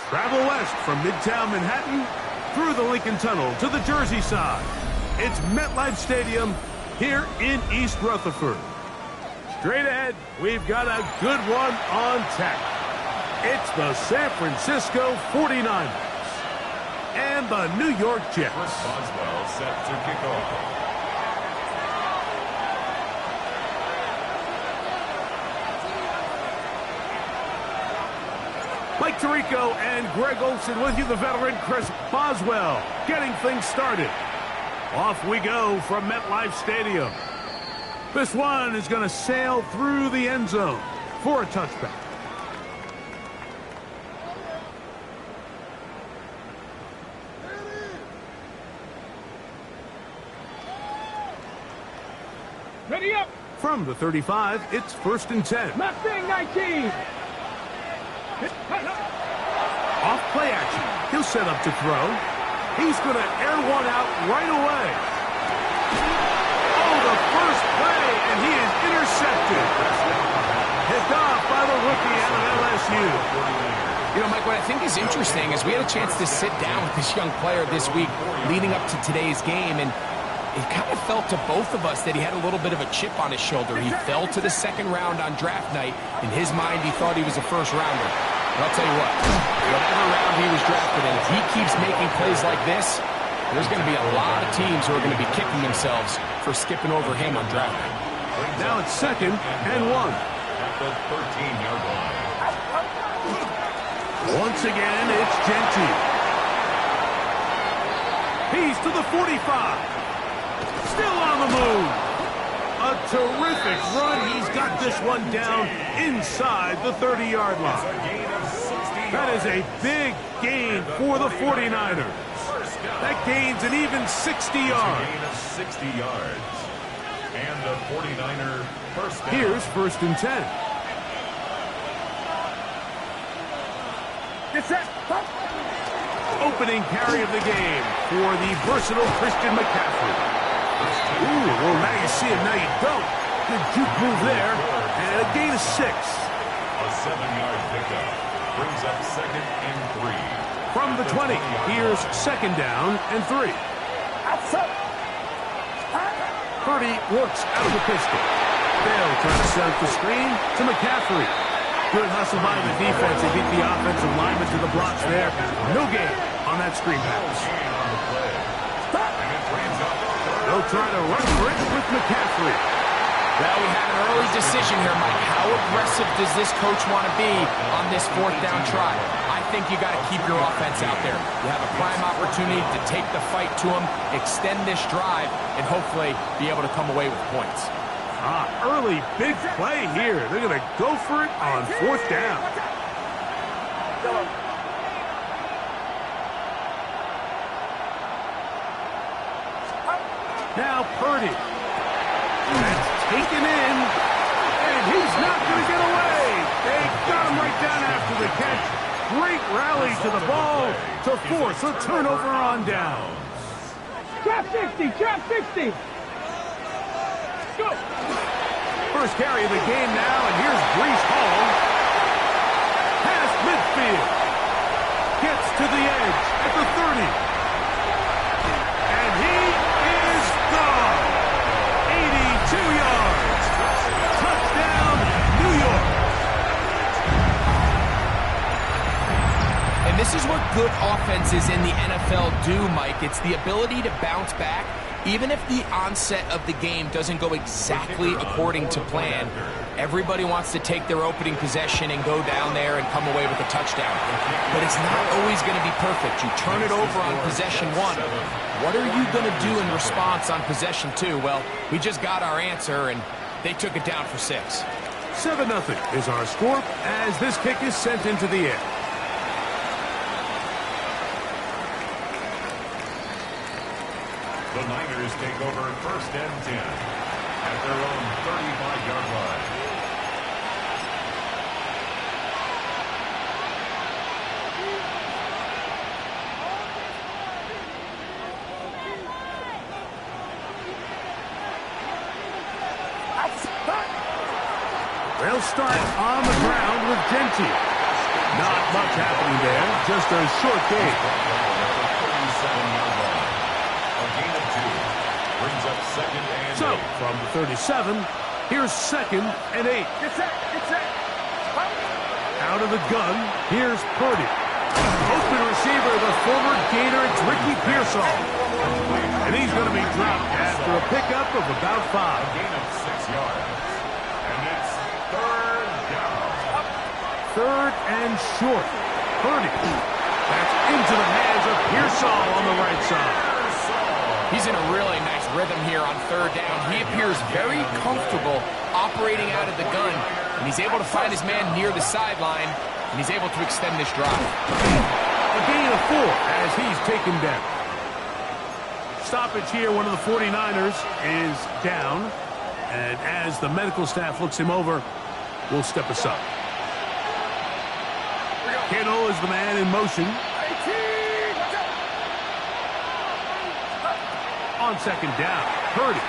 Travel west from Midtown Manhattan through the Lincoln Tunnel to the Jersey side. It's MetLife Stadium here in East Rutherford. Straight ahead, we've got a good one on tap. It's the San Francisco 49ers and the New York Jets. Boswell set to kick off. Mike Tirico and Greg Olsen with you, the veteran Chris Boswell, getting things started. Off we go from MetLife Stadium. This one is going to sail through the end zone for a touchback. Ready up! From the 35, it's 1st and 10. Mustang 19! Off play action. He'll set up to throw. He's going to air one out right away. Oh, the first play, and he is intercepted. Picked off by the rookie out of LSU. You know, Mike, what I think is interesting is we had a chance to sit down with this young player this week leading up to today's game, and it kind of felt to both of us that he had a little bit of a chip on his shoulder. He fell to the second round on draft night. In his mind, he thought he was a first rounder. But I'll tell you what, whatever round he was drafted in, if he keeps making plays like this, there's going to be a lot of teams who are going to be kicking themselves for skipping over him on draft night. Now it's 2nd and 1. At the 13-yard line. Once again, it's Genty. He's to the 45. Still on the move. A terrific run. He's got this one down inside the 30-yard line. That is a big gain for the 49ers. That gains an even 60 yards. Gain of 60 yards. And the 49er first down. Here's 1st and 10. Opening carry of the game for the versatile Christian McCaffrey. Ooh, well, now you see it, now you don't. Good juke move there, and a gain of 6. A 7-yard pickup brings up 2nd and 3. From the 20, here's 2nd down and 3. Purdy works out of the pistol. Bell trying to set up the screen to McCaffrey. Good hustle by the defense. They beat the offensive lineman to the blocks there. No gain on that screen pass. They'll try to run for it with McCaffrey. Well, we have an early decision here, Mike. How aggressive does this coach want to be on this 4th down try? I think you got to keep your offense out there. You have a prime opportunity to take the fight to them, extend this drive, and hopefully be able to come away with points. Early big play here. They're going to go for it on 4th down. Now Purdy. That's taken in, and he's not going to get away. They got him right down after the catch. Great rally to the ball to force a turnover on downs. Trap 60, trap 60. Go. First carry of the game now, and here's Breece Hall. Past midfield. Gets to the edge at the 30. And he is gone. 82 yards. Touchdown, New York. And this is what good offenses in the NFL do, Mike. It's the ability to bounce back. Even if the onset of the game doesn't go exactly according to plan, everybody wants to take their opening possession and go down there and come away with a touchdown. But it's not always going to be perfect. You turn it over on possession 1. What are you going to do in response on possession 2? Well, we just got our answer, and they took it down for 6. 7-0 is our score as this kick is sent into the air. The Niners take over 1st and 10 at their own 35-yard line. They'll start on the ground with Genty. Not much happening there, just a short gain. 37-yard line. A gain of 2 brings up 2nd and 8. So, from the 37, here's 2nd and 8. Get set. Out of the gun, here's Purdy. Open receiver, the former Gator, it's Ricky Pearsall. And he's going to be dropped after a pickup of about 5. A gain of 6 yards. And it's 3rd down. 3rd and short. Purdy. That's into the hands of Pearsall on the right side. He's in a really nice rhythm here on 3rd down. He appears very comfortable operating out of the gun, and he's able to find his man near the sideline, and he's able to extend this drive. A gain of 4 as he's taken down. Stoppage here, one of the 49ers is down, and as the medical staff looks him over, we'll step aside. Kevo is the man in motion. On 2nd down, Purdy.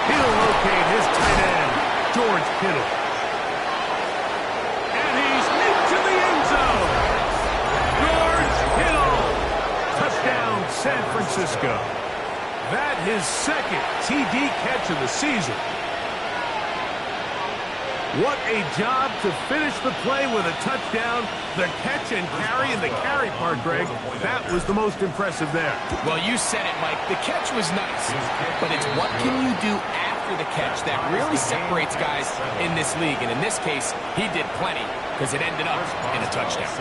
He'll locate his tight end, George Kittle. And he's into the end zone. George Kittle. Touchdown, San Francisco. That his 2nd TD catch of the season. What a job to finish the play with a touchdown. The catch and carry, and the carry part, Greg, that was the most impressive there. Well, you said it, Mike. The catch was nice, but it's what can you do after the catch that really separates guys in this league. And in this case, he did plenty because it ended up in a touchdown.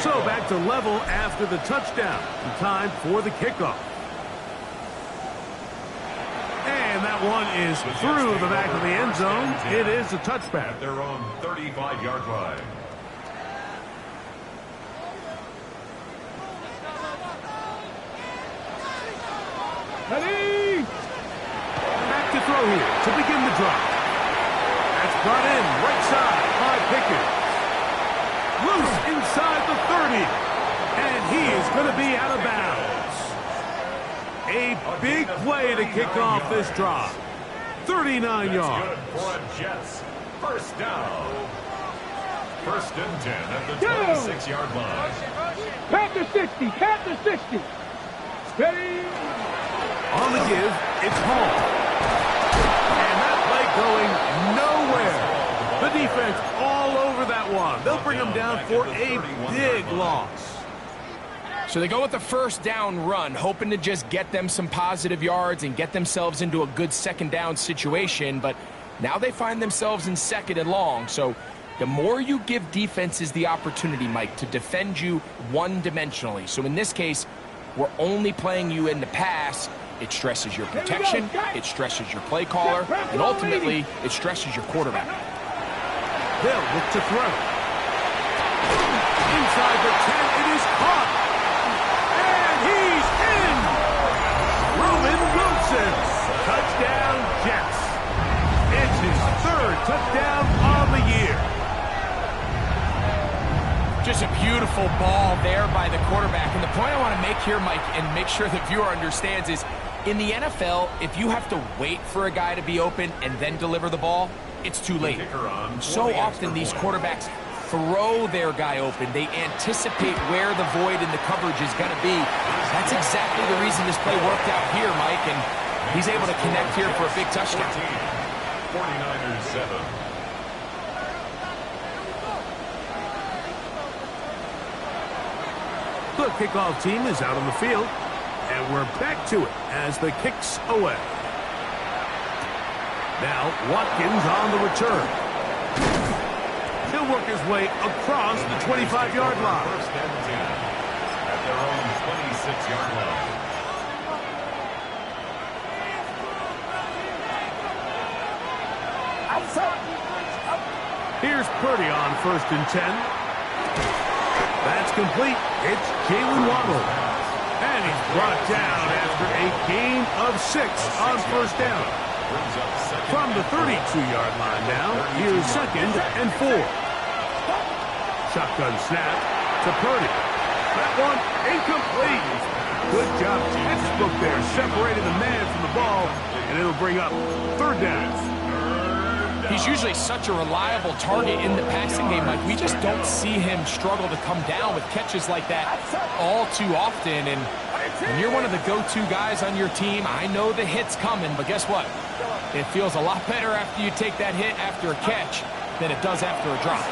So back to level after the touchdown. Time for the kickoff. And that one is through the back of the end zone. It is a touchback. At their own 35-yard line. Ready? Back to throw here to begin the drive. That's brought in right side by Pickett. Loose inside the 30. And he is going to be out of bounds. A big play to kick off this drive. 39 yards. Good for a Jets. 1st down. 1st and 10 at the 26-yard line. Panther 60. Panther 60. Ready? On the give, it's home. And that play going nowhere. The defense all over that one. They'll bring them down for a big loss. So they go with the 1st down run, hoping to just get them some positive yards and get themselves into a good 2nd down situation. But now they find themselves in 2nd and long. So the more you give defenses the opportunity, Mike, to defend you one-dimensionally. So in this case, we're only playing you in the pass. It stresses your protection, it stresses your play caller, and ultimately, it stresses your quarterback. They'll look to throw. Inside the 10, it is caught. And he's in. Roman Wilson. Touchdown, Jets. It's his 3rd touchdown on the year. Just a beautiful ball there by the quarterback. And the point I want to make here, Mike, and make sure the viewer understands is, in the NFL, if you have to wait for a guy to be open and then deliver the ball, it's too late. So often these quarterbacks throw their guy open. They anticipate where the void in the coverage is going to be. That's exactly the reason this play worked out here, Mike, and he's able to connect here for a big touchdown. 49ers 7. The kickoff team is out on the field, and we're back to it as the kick's away. Now Watkins on the return. He'll work his way across the 25-yard line. 1st and 10 at their own 26-yard line. Here's Purdy on 1st and 10. That's complete. It's Jalen Waddle. And he's brought down after a gain of 6 on 1st down. From the 32-yard line now, here's 2nd and 4. Shotgun snap to Purdy. That one incomplete. Good job, textbook there, separating the man from the ball, and it'll bring up 3rd down. He's usually such a reliable target in the passing game, Mike. We just don't see him struggle to come down with catches like that all too often. And when you're one of the go-to guys on your team, I know the hit's coming, but guess what? It feels a lot better after you take that hit after a catch than it does after a drop.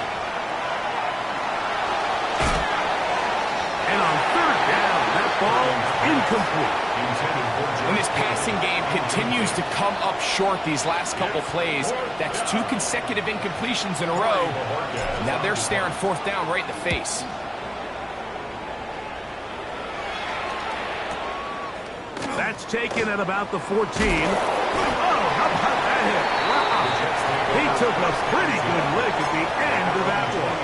And on 3rd down, that ball incomplete. And this passing game continues to come up short these last couple plays. That's 2 consecutive incompletions in a row. Now they're staring 4th down right in the face. That's taken at about the 14. Oh, how about that hit? Wow. He took a pretty good lick at the end of that one.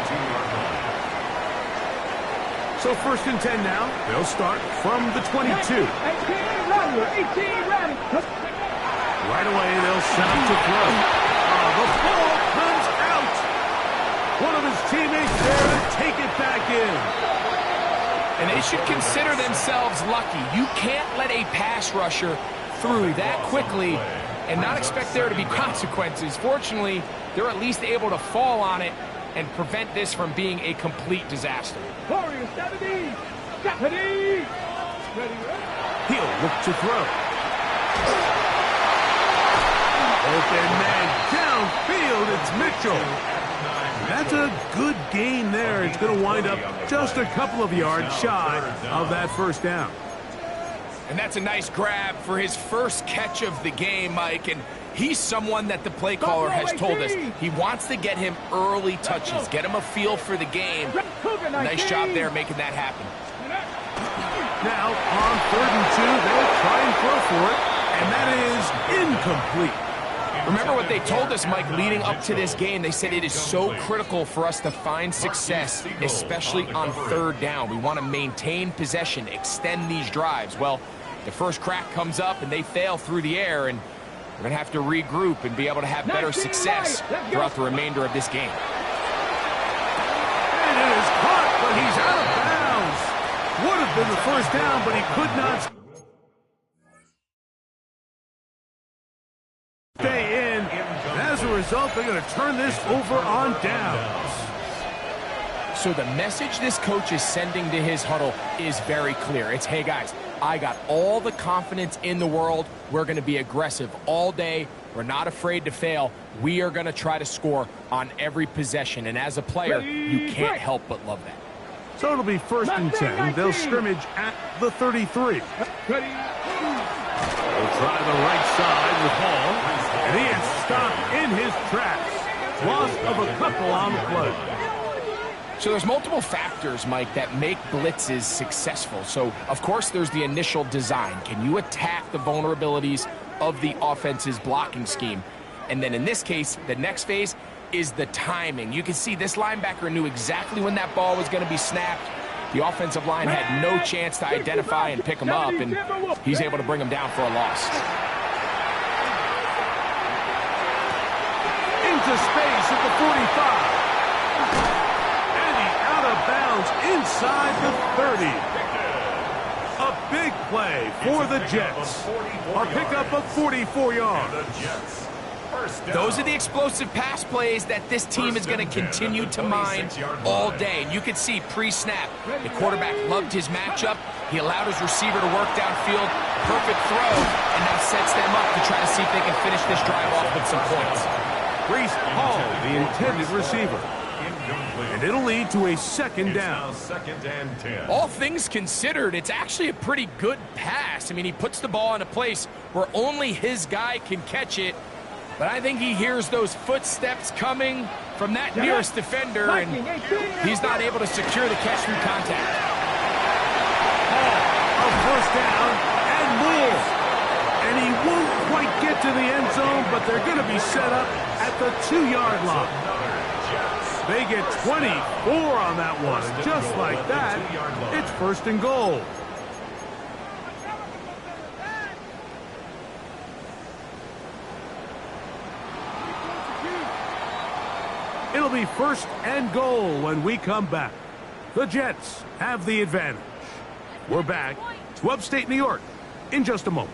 So 1st and 10 now. They'll start from the 22. 18 running. Right away, they'll set up to throw. The ball comes out. One of his teammates there to take it back in. And they should consider themselves lucky. You can't let a pass rusher through that quickly and not expect there to be consequences. Fortunately, they're at least able to fall on it and prevent this from being a complete disaster. Warriors, 70. Ready. He'll look to throw. Open man downfield, it's Mitchell. That's a good gain there. It's going to wind up just a couple of yards shy of that 1st down. And that's a nice grab for his first catch of the game, Mike. And he's someone that the play caller has told us he wants to get him early touches, get him a feel for the game. Nice job there making that happen. Now on 3rd and 2, they'll try and throw for it, and that is incomplete. Remember what they told us, Mike, leading up to this game. They said it is so critical for us to find success, especially on 3rd down. We want to maintain possession, extend these drives. Well, the first crack comes up, and they fail through the air, and we're going to have to regroup and be able to have better success throughout the remainder of this game. And it is caught, but he's out of bounds. Would have been the 1st down, but he could not stay in. As a result, they're going to turn this over on downs. So the message this coach is sending to his huddle is very clear. It's, hey, guys, I got all the confidence in the world. We're going to be aggressive all day. We're not afraid to fail. We are going to try to score on every possession. And as a player, you can't help but love that. So it'll be 1st and 10. They'll scrimmage at the 33. They'll try the right side with Hall. And he is stopped in his tracks. Loss of a couple on the play. So there's multiple factors, Mike, that make blitzes successful. So, of course, there's the initial design. Can you attack the vulnerabilities of the offense's blocking scheme? And then in this case, the next phase is the timing. You can see this linebacker knew exactly when that ball was going to be snapped. The offensive line had no chance to identify and pick him up, and he's able to bring him down for a loss. Into space at the 45. Bounds inside the 30. A big play for the Jets. A pickup of 44 yards. Those are the explosive pass plays that this team is going to continue to mine all day. And you can see pre-snap, the quarterback loved his matchup. He allowed his receiver to work downfield. Perfect throw, and now sets them up to try to see if they can finish this drive off with some points. Breece Hall, the intended receiver. And it'll lead to a 2nd down. All things considered, it's actually a pretty good pass. I mean, he puts the ball in a place where only his guy can catch it. But I think he hears those footsteps coming from that nearest defender, and he's not able to secure the catch through contact. Hall, a 1st down and more. And he won't quite get to the end zone, but they're going to be set up at the 2-yard line. They get 24 on that one. And just like that, it's 1st and goal. It'll be 1st and goal when we come back. The Jets have the advantage. We're back to upstate New York in just a moment.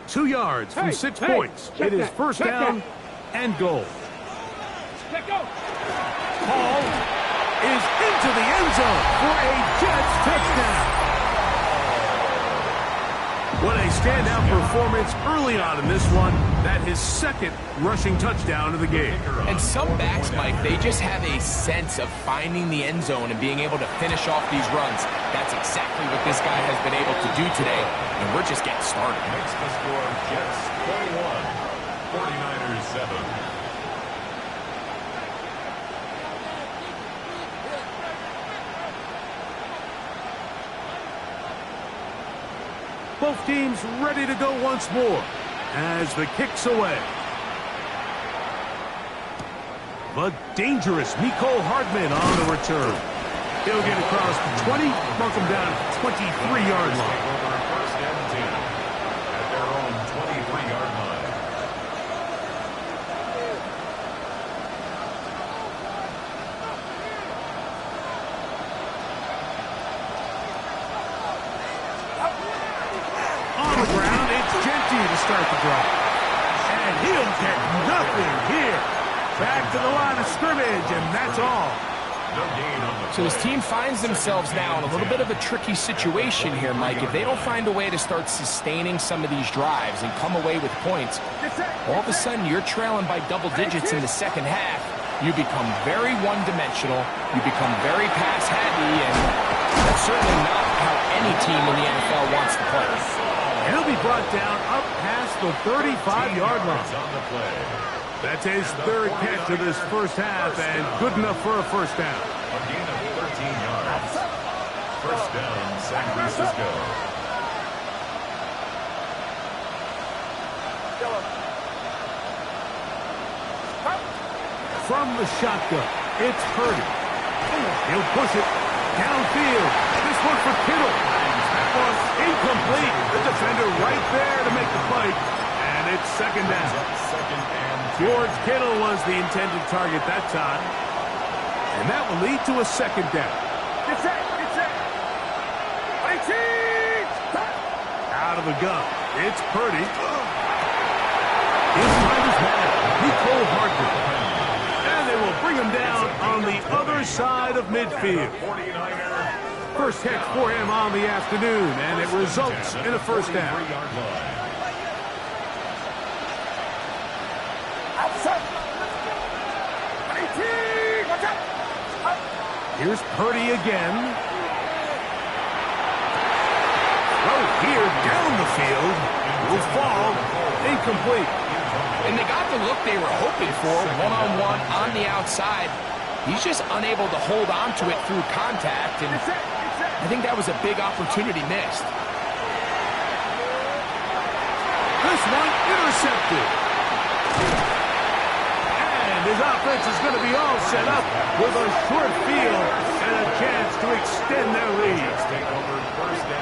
Two yards from 6 points. It is 1st down and goal. Paul is into the end zone for a Jets touchdown. What a standout performance early on in this one. That his 2nd rushing touchdown of the game. And some backs, Mike, they just have a sense of finding the end zone and being able to finish off these runs. That's exactly what this guy has been able to do today, and we're just getting started. Makes the score Jets 21, 49ers 7. Both teams ready to go once more as the kick's away. The dangerous Mecole Hardman on the return. He'll get across the 20, mark him down at the 23-yard line. Over 1st and 10 at their own 23-yard line. To start the drive. And he'll get nothing here. Back to the line of scrimmage, and that's all. No gain on the So this team finds themselves now in a little bit of a tricky situation here, Mike. If they don't find a way to start sustaining some of these drives and come away with points, all of a sudden you're trailing by double digits in the 2nd half. You become very one-dimensional. You become very pass-heavy, and that's certainly not how any team in the NFL wants to play. And he'll be brought down up past the 35-yard line. on the play. That's his 3rd catch of this 1st half, and good enough for a 1st down. A gain of 13 yards. 1st down, San Francisco. From the shotgun, it's Purdy. He'll push it downfield. This one for Kittle. That one incomplete. The defender right there to make the play. And it's 2nd down. George Kittle was the intended target that time. And that will lead to a 2nd down. Get set. Out of the gun. It's Purdy. Inside his man, Mecole Hardman. And they will bring him down on the other side of midfield. 49er. First catch for him on the afternoon, and it results in a 1st down. Here's Purdy again. Throw here down the field. Will fall. Incomplete. And they got the look they were hoping for, one-on-one on the outside. He's just unable to hold on to it through contact, and I think that was a big opportunity missed. This one intercepted. And his offense is going to be all set up with a short field and a chance to extend their lead.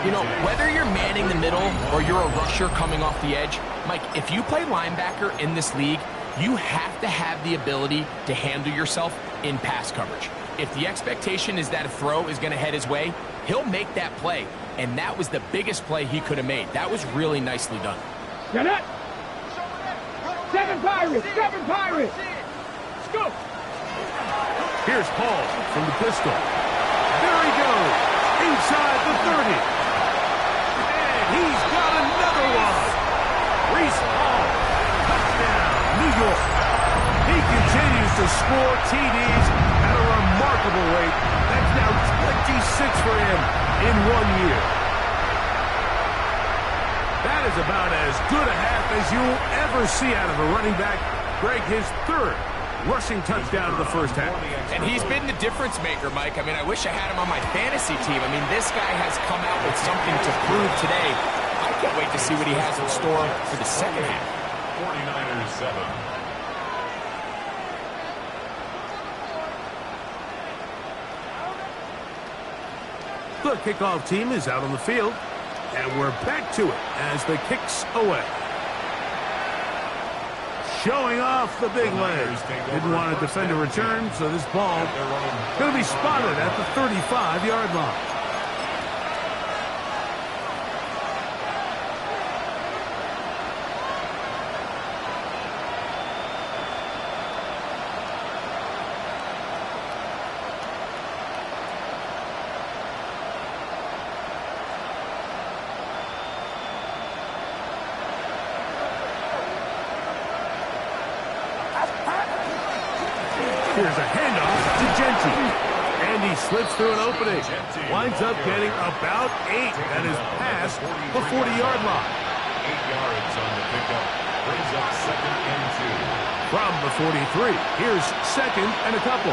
You know, whether you're manning the middle or you're a rusher coming off the edge, Mike, if you play linebacker in this league, you have to have the ability to handle yourself in pass coverage. If the expectation is that a throw is going to head his way, he'll make that play. And that was the biggest play he could have made. That was really nicely done. Get it! 7 Pirates! 7 Pirates! Scoop! Here's Paul from the pistol. There he goes. Inside the 30. And he's got another one. Reese Paul. Touchdown, New York. He continues to score TDs at a remarkable rate. That's now 26 for him in 1 year. That is about as good a half as you'll ever see out of a running back. Greg, his 3rd rushing touchdown of the first half. And he's been the difference maker, Mike. I mean, I wish I had him on my fantasy team. I mean, this guy has come out with something to prove today. I can't wait to see what he has in store for the second half. 49ers 7. The kickoff team is out on the field, and we're back to it as the kick's away. Showing off the big legs. Didn't want to defend a return, so this ball going to be spotted at the 35-yard line. Here's a handoff to Genty. And he slips through an opening. Winds up getting about 8. That is past the 40-yard line. 8 yards on the pickup. Brings up 2nd and 2. From the 43, here's 2nd and a couple.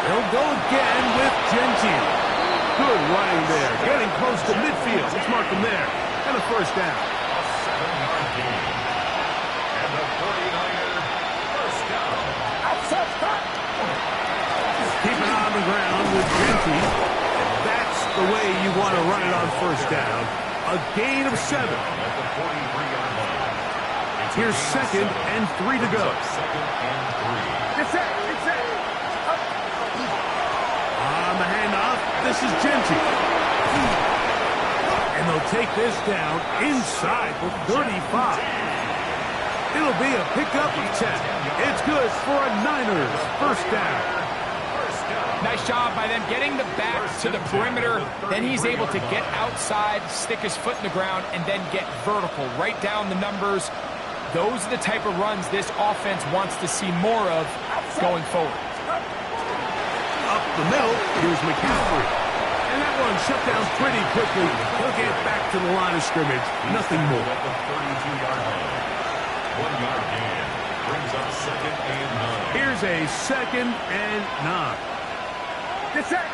They'll go again with Genty. Good running there. Getting close to midfield. Let's mark him there. And a first down. A 7-yard gain. And the 49er first down. Keep it on the ground with Genty. That's the way you want to run it on first down. A gain of 7. At the 43-yard line. Here's 2nd and 3 to go. 2nd and 3. On the handoff, this is Genty. And they'll take this down inside the 35. It'll be a pickup of 10. It's good for a Niners first down. Nice job by them getting the back to the perimeter. Then he's able to get outside, stick his foot in the ground, and then get vertical. Write down the numbers. Those are the type of runs this offense wants to see more of going forward. Up the middle, here's McCaffrey. And that one shut down pretty quickly. He'll get back to the line of scrimmage. Nothing more. At the 32-yard line. 1-yard gain. Brings up 2nd and 9. Here's a 2nd and 9. Get set.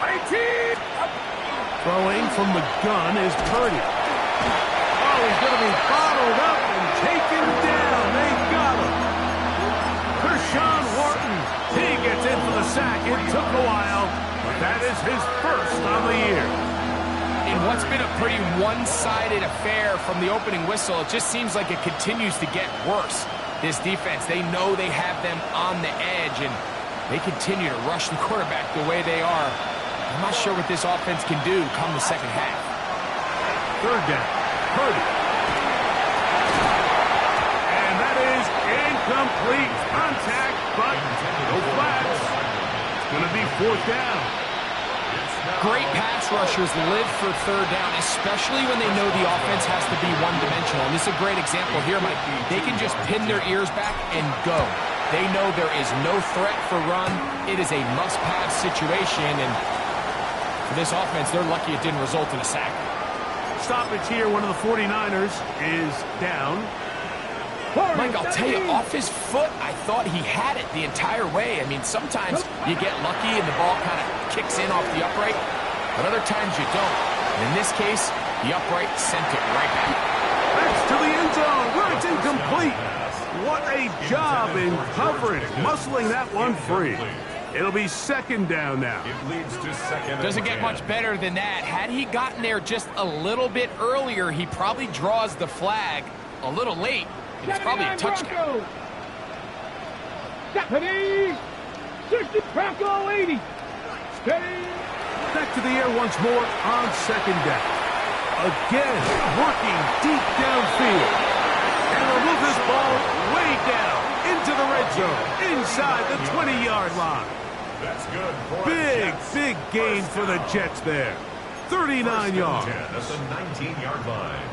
18. Throwing from the gun is Purdy. Oh, he's going to be bottled up and taken down. They got him. Kershawn Wharton. He gets in for the sack. It took a while, but that is his first on the year. In what's been a pretty one-sided affair from the opening whistle, it just seems like it continues to get worse. This defense, they know they have them on the edge, and they continue to rush the quarterback the way they are. I'm not sure what this offense can do come the second half. Third down. Purdy. And that is incomplete. Contact, but no flags. It's going to be fourth down. Great pass rushers live for third down, especially when they know the offense has to be one-dimensional. And this is a great example here, Mike. They can just pin their ears back and go. They know there is no threat for run. It is a must-have situation, and for this offense, they're lucky it didn't result in a sack. Stoppage here. One of the 49ers is down. Mike, I'll tell you, off his foot, I thought he had it the entire way. I mean, sometimes you get lucky and the ball kind of kicks in off the upright, but other times you don't. And in this case, the upright sent it right back. That's to the end zone where it's incomplete. What a job in coverage, muscling that one free. It'll be second down now. It leads to 2nd and Doesn't get 10. much better than that. Had he gotten there just a little bit earlier, he probably draws the flag a little late. It's probably a touchdown. Stephanie! 60 Bronco 80. Steady. Back to the air once more on second down. Again, working deep downfield. And they'll move this ball way down into the red zone, inside the 20-yard line. That's good for Big gain for the Jets there. 39 yards. At the 19-yard line.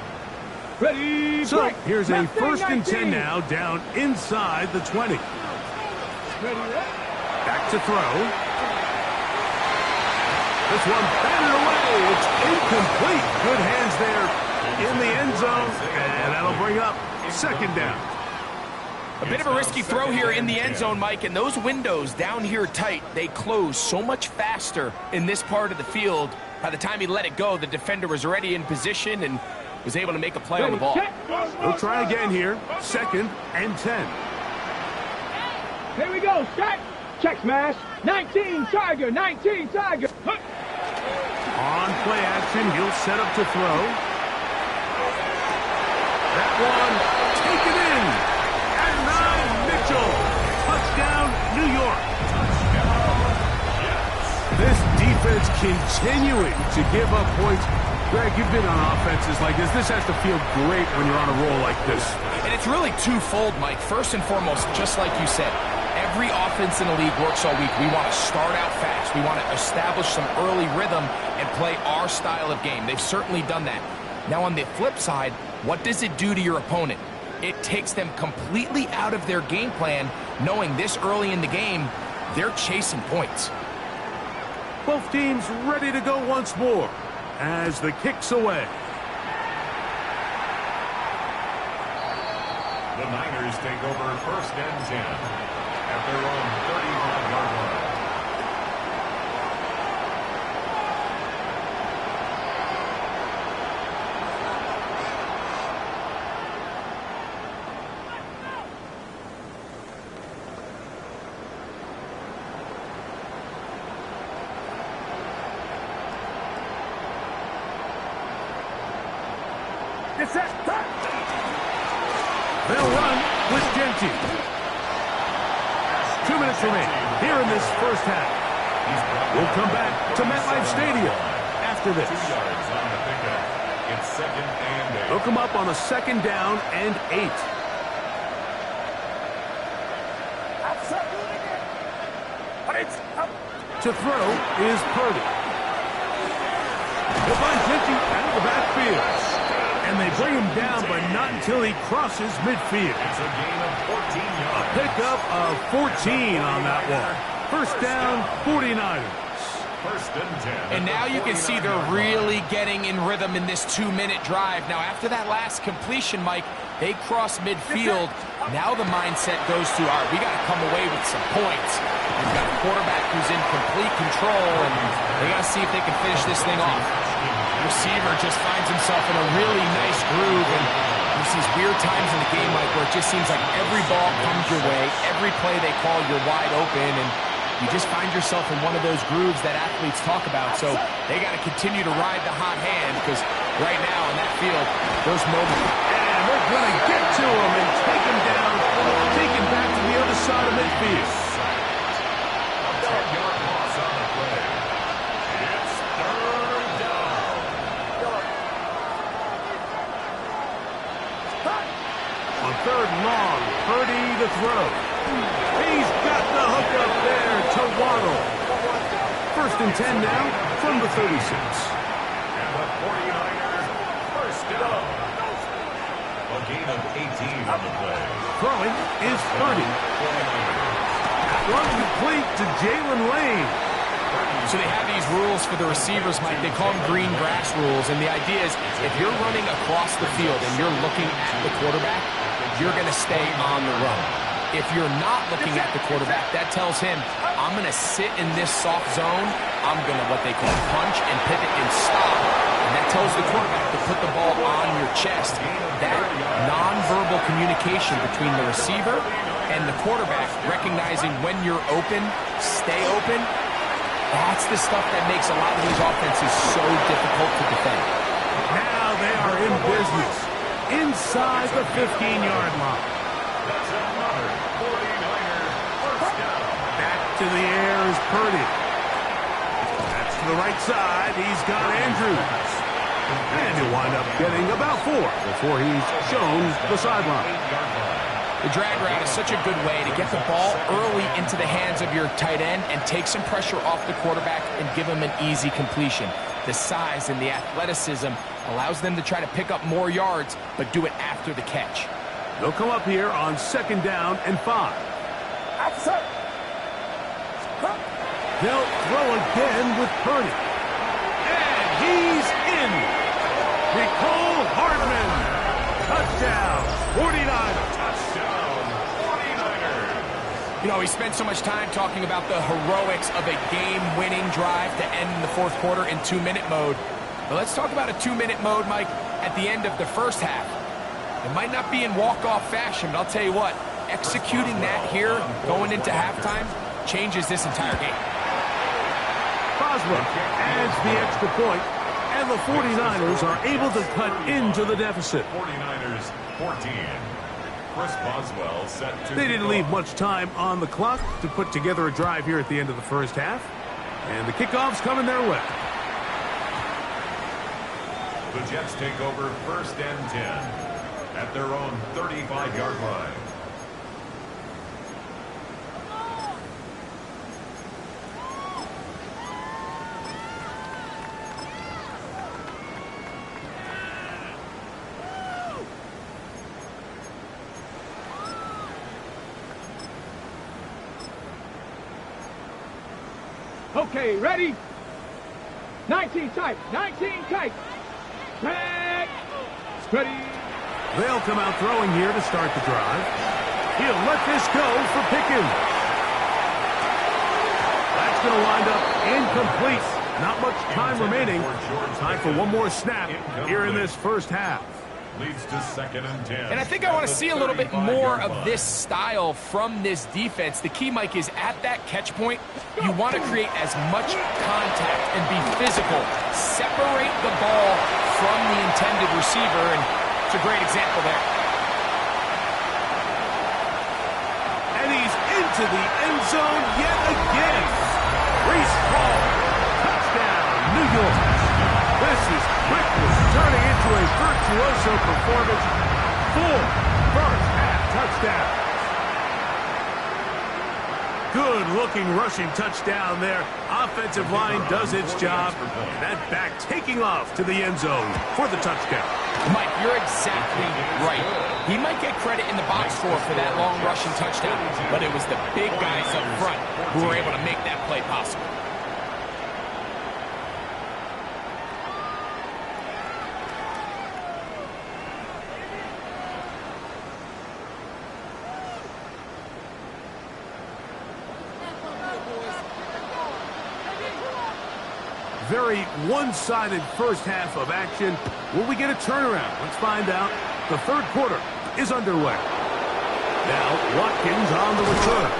Ready. So break. here's a Left first and 10 19. now, down inside the 20. Ready. Back to throw. This one batted away. It's incomplete. Good hands there in the end zone, and that'll bring up second down. A bit of a risky throw here in the end zone, Mike, and those windows down here tight, they close so much faster in this part of the field. By the time he let it go, the defender was already in position and was able to make a play on the ball. We'll try again here. 2nd and 10. Here we go. Set. Check smash. 19 Tiger. 19 Tiger. On play action, he'll set up to throw. That one taken in. At 9, Mitchell. Touchdown, New York. This defense continuing to give up points. Greg, you've been on offenses like this. This has to feel great when you're on a roll like this. And it's really twofold, Mike. First and foremost, just like you said, every offense in the league works all week. We want to start out fast. We want to establish some early rhythm and play our style of game. They've certainly done that. Now, on the flip side, what does it do to your opponent? It takes them completely out of their game plan, knowing this early in the game, they're chasing points. Both teams ready to go once more as the kick's away. The Niners take over 1st and 10 at their own 35-yard line. Get set. They'll run with Genty. 2 minutes remain here in this first half. We'll come back to MetLife Stadium after this. 2 yards on the pickup. It's 2nd and 8. They'll come up on a 2nd down and 8. To throw is Purdy. They'll find Genty out of the backfield. And they bring him down, but not until he crosses midfield. It's a gain of 14 yards. Pickup of 14 on that one. First down, 49ers. 1st and 10. And now you can see they're really getting in rhythm in this 2-minute drive. Now, after that last completion, Mike, they cross midfield. Now the mindset goes to, all right, we got to come away with some points. We've got a quarterback who's in complete control, and they got to see if they can finish this thing off. Receiver just finds himself in a really nice groove, and there's these weird times in the game, Mike, where it just seems like every ball comes your way, every play they call, you're wide open, and you just find yourself in one of those grooves that athletes talk about. So they got to continue to ride the hot hand, because right now in that field, those moments. And they're going to get to him and take him down, take him back to the other side of midfield. A 10-yard loss on the play. It's 3rd down. On 3rd and long, Purdy to throw. He's got the hook up there to Waddle. 1st and 10 now from the 36. And the 49ers, 1st down. A gain of 18 on the play. Throwing is Purdy. That one complete to Jalen Lane. So they have these rules for the receivers, Mike. They call them green grass rules. And the idea is if you're running across the field and you're looking at the quarterback, you're going to stay on the run. If you're not looking at the quarterback, that tells him, I'm going to sit in this soft zone. I'm going to what they call punch and pivot and stop. And that tells the quarterback to put the ball on your chest. That nonverbal communication between the receiver and the quarterback, recognizing when you're open, stay open, that's the stuff that makes a lot of these offenses so difficult to defend. Now they are in business inside the 15-yard line. That's another 49ers 1st down. Back to the air is Purdy. That's to the right side. He's got Andrews. And he'll wind up getting about 4 before he's shown the sideline. The drag route is such a good way to get the ball early into the hands of your tight end and take some pressure off the quarterback and give him an easy completion. The size and the athleticism allows them to try to pick up more yards, but do it after the catch. They'll come up here on 2nd down and 5. They'll throw again with Purdy. He's in. Nicole Hardman. Touchdown, 49ers. Touchdown, 49ers. You know, we spent so much time talking about the heroics of a game-winning drive to end in the fourth quarter in 2-minute mode. But let's talk about a 2-minute mode, Mike, at the end of the first half. It might not be in walk-off fashion, but I'll tell you what, executing that here, going into halftime, changes this entire game. Boswell adds the extra point, and the 49ers are able to cut into the deficit. 49ers 14. Chris Boswell set to They didn't leave much time on the clock to put together a drive here at the end of the first half. And the kickoff's coming their way. The Jets take over 1st and 10 at their own 35-yard line. Okay, ready? 19 tight, 19 tight. Back. Ready. They'll come out throwing here to start the drive. He'll let this go for Pickens. That's going to wind up incomplete. Not much time remaining. Time for one more snap here in this first half. Leads to 2nd and 10. And I think I want to see a little bit more of this style from this defense. The key, Mike, is at that catch point, you want to create as much contact and be physical. Separate the ball from the intended receiver, and it's a great example there. And he's into the end zone yet again. Reese Hall. Touchdown, New York. This is quickly turning into a virtuoso performance. 4 first-half touchdowns. Good-looking rushing touchdown there. Offensive line does its job. And that back taking off to the end zone for the touchdown. Mike, you're exactly right. He might get credit in the box score for that long rushing touchdown, but it was the big guys up front who were able to make that play possible. Very one-sided first half of action. Will we get a turnaround? Let's find out. The third quarter is underway. Now Watkins on the return.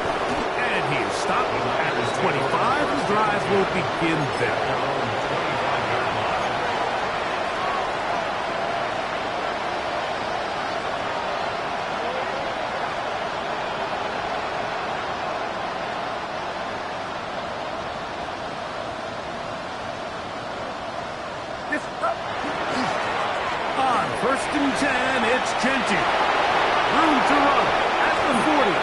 And he is stopped at his 25. The drive will begin there. On 1st and 10, it's Genty. Room to run at the 40.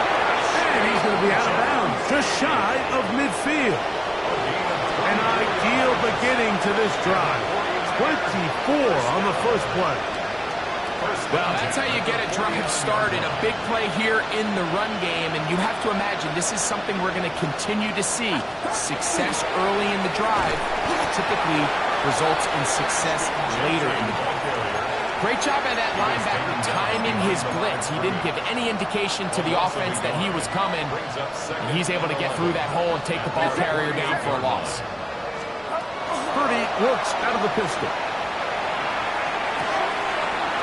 And he's going to be out of bounds, just shy of midfield. An ideal beginning to this drive. 24 on the first play. Well, that's how you get a drive started. A big play here in the run game, and you have to imagine this is something we're going to continue to see. Success early in the drive typically results in success later in the game. Great job by that linebacker timing his blitz. He didn't give any indication to the offense that he was coming, and he's able to get through that hole and take the ball carrier down for a loss. Purdy works out of the pistol.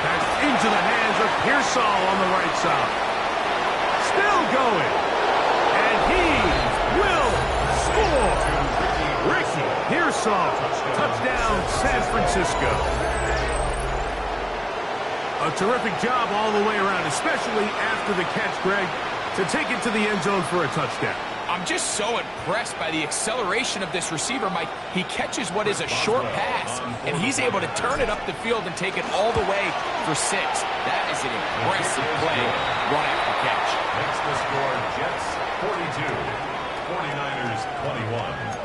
That's into the hands of Pearsall on the right side. Still going. And he will score. Ricky Pearsall. Touchdown, San Francisco. A terrific job all the way around, especially after the catch, Greg, to take it to the end zone for a touchdown. I'm just so impressed by the acceleration of this receiver, Mike. He catches what is a short pass, and he's able to turn it up the field and take it all the way for 6. That is an impressive play, run after catch. Makes the score Jets 42, 49ers 21.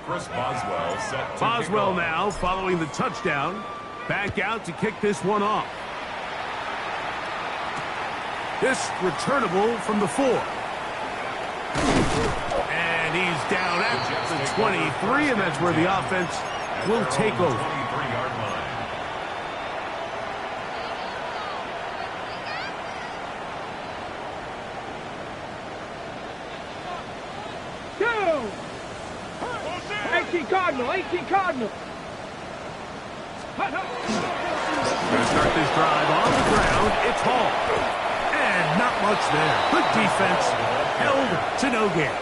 Chris Boswell set to Boswell kick off. now following the touchdown. Back out to kick this one off. This returnable from the 4. And he's down at the 23, and that's where the offense will take over. 23-yard line. Go! 18 Cardinal, 18 Cardinal. Going to start this drive on the ground. It's Hall. And not much there. Good defense. Held to no gain.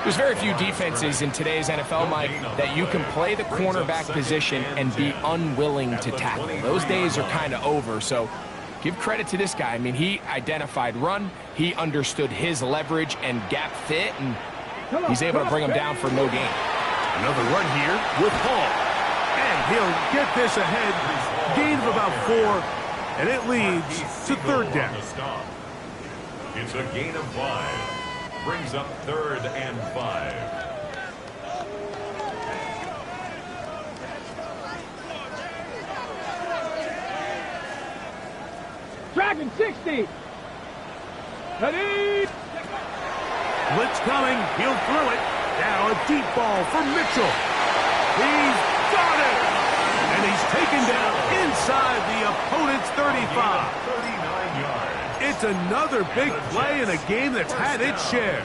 There's very few defenses in today's NFL, Mike, that you can play the cornerback position and be unwilling to tackle. Those days are kind of over, so give credit to this guy. I mean, he identified run, he understood his leverage and gap fit, and he's able to bring him down for no gain. Another run here with Hall. And he'll get this ahead. Gain of about 4, and it leads to third down. It's a gain of 5. Brings up 3rd and 5. Dragon 60. Ready? Blitz coming. He'll throw it. Now a deep ball for Mitchell. He's got it. And he's taken down inside the opponent's 35. 39 yards. It's another big play in a game that's had its share.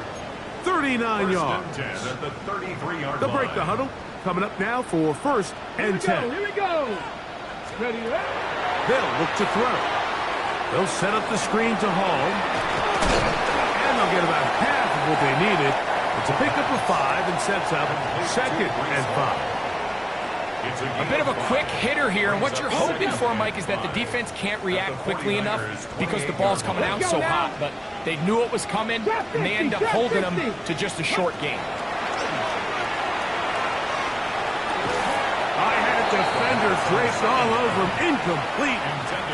39 yards. 10 at the 33-yard They'll line. break the huddle. Coming up now for 1st and 10. Here we go. Ready? They'll look to throw. They'll set up the screen to Hall. And they'll get about half of what they needed. It's a pickup of 5 and sets up 2nd and 5. A bit of a quick hitter here, and what you're hoping for, Mike, is that the defense can't react quickly enough because the ball's coming out so hot, but they knew it was coming, and they end up holding them to just a short game. I had defenders raced all over him. Incomplete.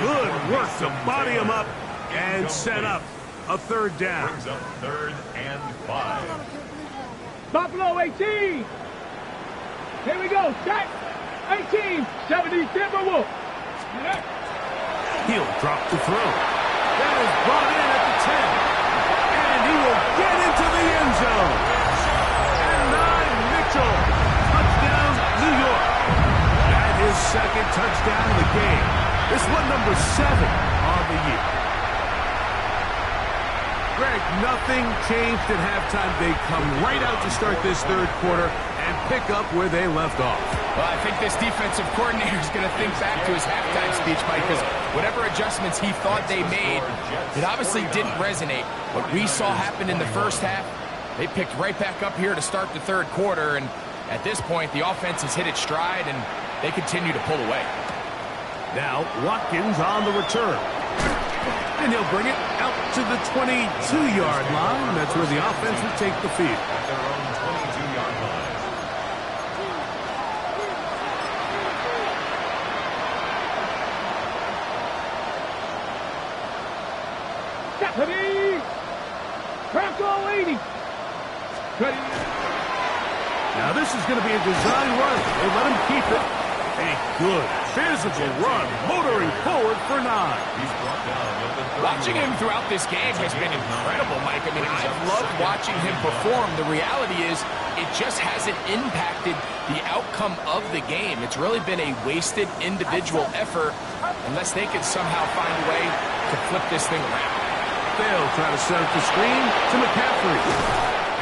Good work to body him up and set up a 3rd down. Brings up 3rd and 5. Buffalo 18. Here we go. Set. 18. 70 Timberwolves. He'll drop the throw. That is brought in at the 10. And he will get into the end zone. And 9, Mitchell. Touchdown, New York. That is 2nd touchdown of the game. This one number 7 on the year. Greg, nothing changed at halftime. They come right out to start this 3rd quarter and pick up where they left off. Well, I think this defensive coordinator is going to think back to his halftime speech, Mike, because whatever adjustments he thought they made, it obviously didn't resonate. What we saw happen in the first half, they picked right back up here to start the 3rd quarter, and at this point, the offense has hit its stride, and they continue to pull away. Now, Watkins on the return. And he'll bring it out to the 22-yard line. That's where the offense will take the field. At their own 22-yard line. Ready? Bronco 80. Ready? Now, this is going to be a design run. They let him keep it. A good physical run, motoring forward for 9. He's brought down at the 30. Watching him throughout this game has been incredible, Mike. I mean, I've loved watching him perform. The reality is it just hasn't impacted the outcome of the game. It's really been a wasted individual effort unless they can somehow find a way to flip this thing around. They'll try to set up the screen to McCaffrey.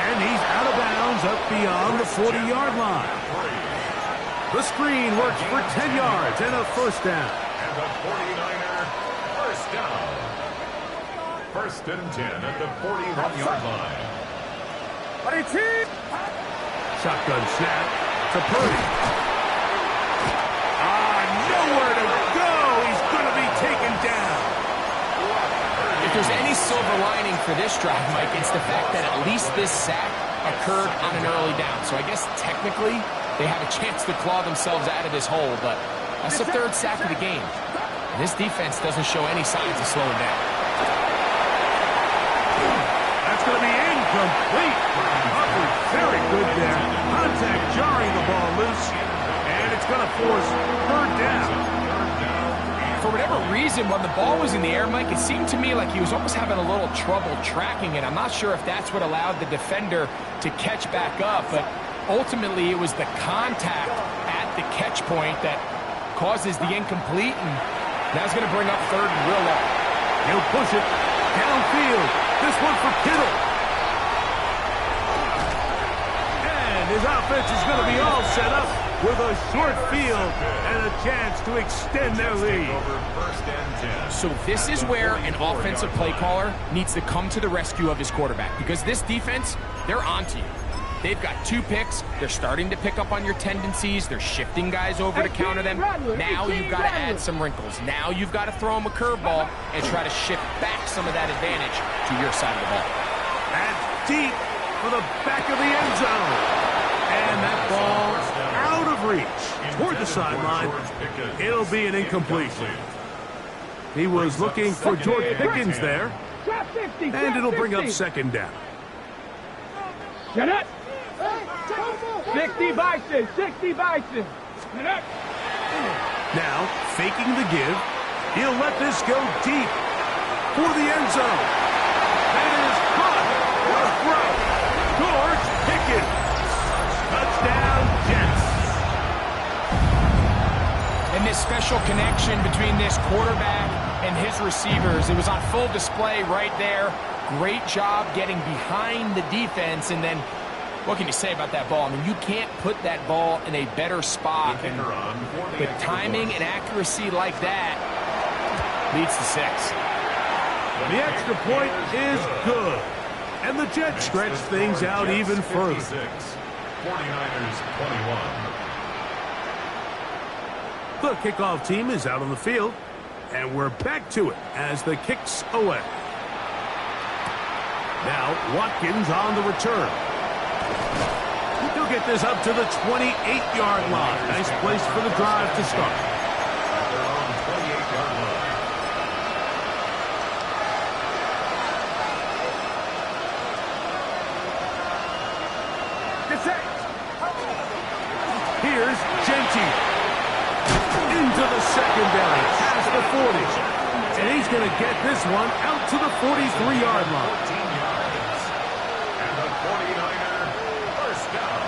And he's out of bounds up beyond the 40-yard line. The screen works for 10 yards and a 1st down. And the 49er, 1st down. 1st and 10 at the 41-yard line. Shotgun snap to Purdy. Nowhere to go. He's going to be taken down. If there's any silver lining for this drive, Mike, it's the fact that at least this sack occurred on an early down. So I guess technically they have a chance to claw themselves out of this hole, but that's the 3rd sack of the game. This defense doesn't show any signs of slowing down. That's going to be incomplete. Hubbard Very good there. Contact jarring the ball loose. And it's going to force third down. For whatever reason, when the ball was in the air, Mike, it seemed to me like he was almost having a little trouble tracking it. I'm not sure if that's what allowed the defender to catch back up, but ultimately it was the contact at the catch point that causes the incomplete, and now it's going to bring up third and real long. He'll push it downfield. This one for Kittle. And his offense is going to be all set up with a short field and a chance to extend their lead. So this is where an offensive play caller needs to come to the rescue of his quarterback, because this defense, they're onto you. They've got 2 picks. They're starting to pick up on your tendencies. They're shifting guys over to counter them. Now you've got to add some wrinkles. Now you've got to throw them a curveball and try to shift back some of that advantage to your side of the ball. That's deep for the back of the end zone. And that ball out of reach toward the sideline. It'll be an incompletion. He was looking for George Pickens there. And it'll bring up second down. Shut up. 60 Bison, 60 Bison. Shut up. Now, faking the give. He'll let this go deep for the end zone. That is caught. What a throw. George Pickens. Touchdown, Jets. And this special connection between this quarterback and his receivers, it was on full display right there. Great job getting behind the defense, and then what can you say about that ball? I mean, you can't put that ball in a better spot, and the timing and accuracy like that leads to 6. The extra point is good, and the Jets stretch things out even further. 49ers 21. The kickoff team is out on the field, and we're back to it as the kick's away. Now, Watkins on the return. He'll get this up to the 28-yard line. Nice place for the drive to start. Their own 28-yard line. Here's Genty. Into the secondary, past the 40. And he's going to get this one out to the 43-yard line. 14 yards. And the 49er first down.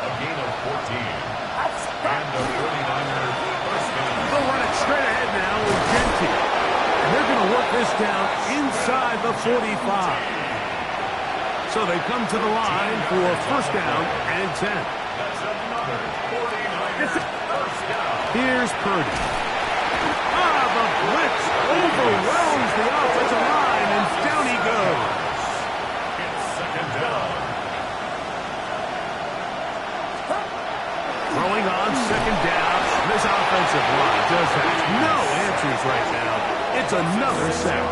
A gain of 14. And the 49er first down. They'll run it straight ahead now with Genty. And they're going to work this down inside the 45. So they come to the line for first down and 10. That's another 49er first down. Here's Purdy. The blitz overwhelms the offensive line, and down he goes. It's second down. Throwing on second down. This offensive line just has no answers right now. It's another sack.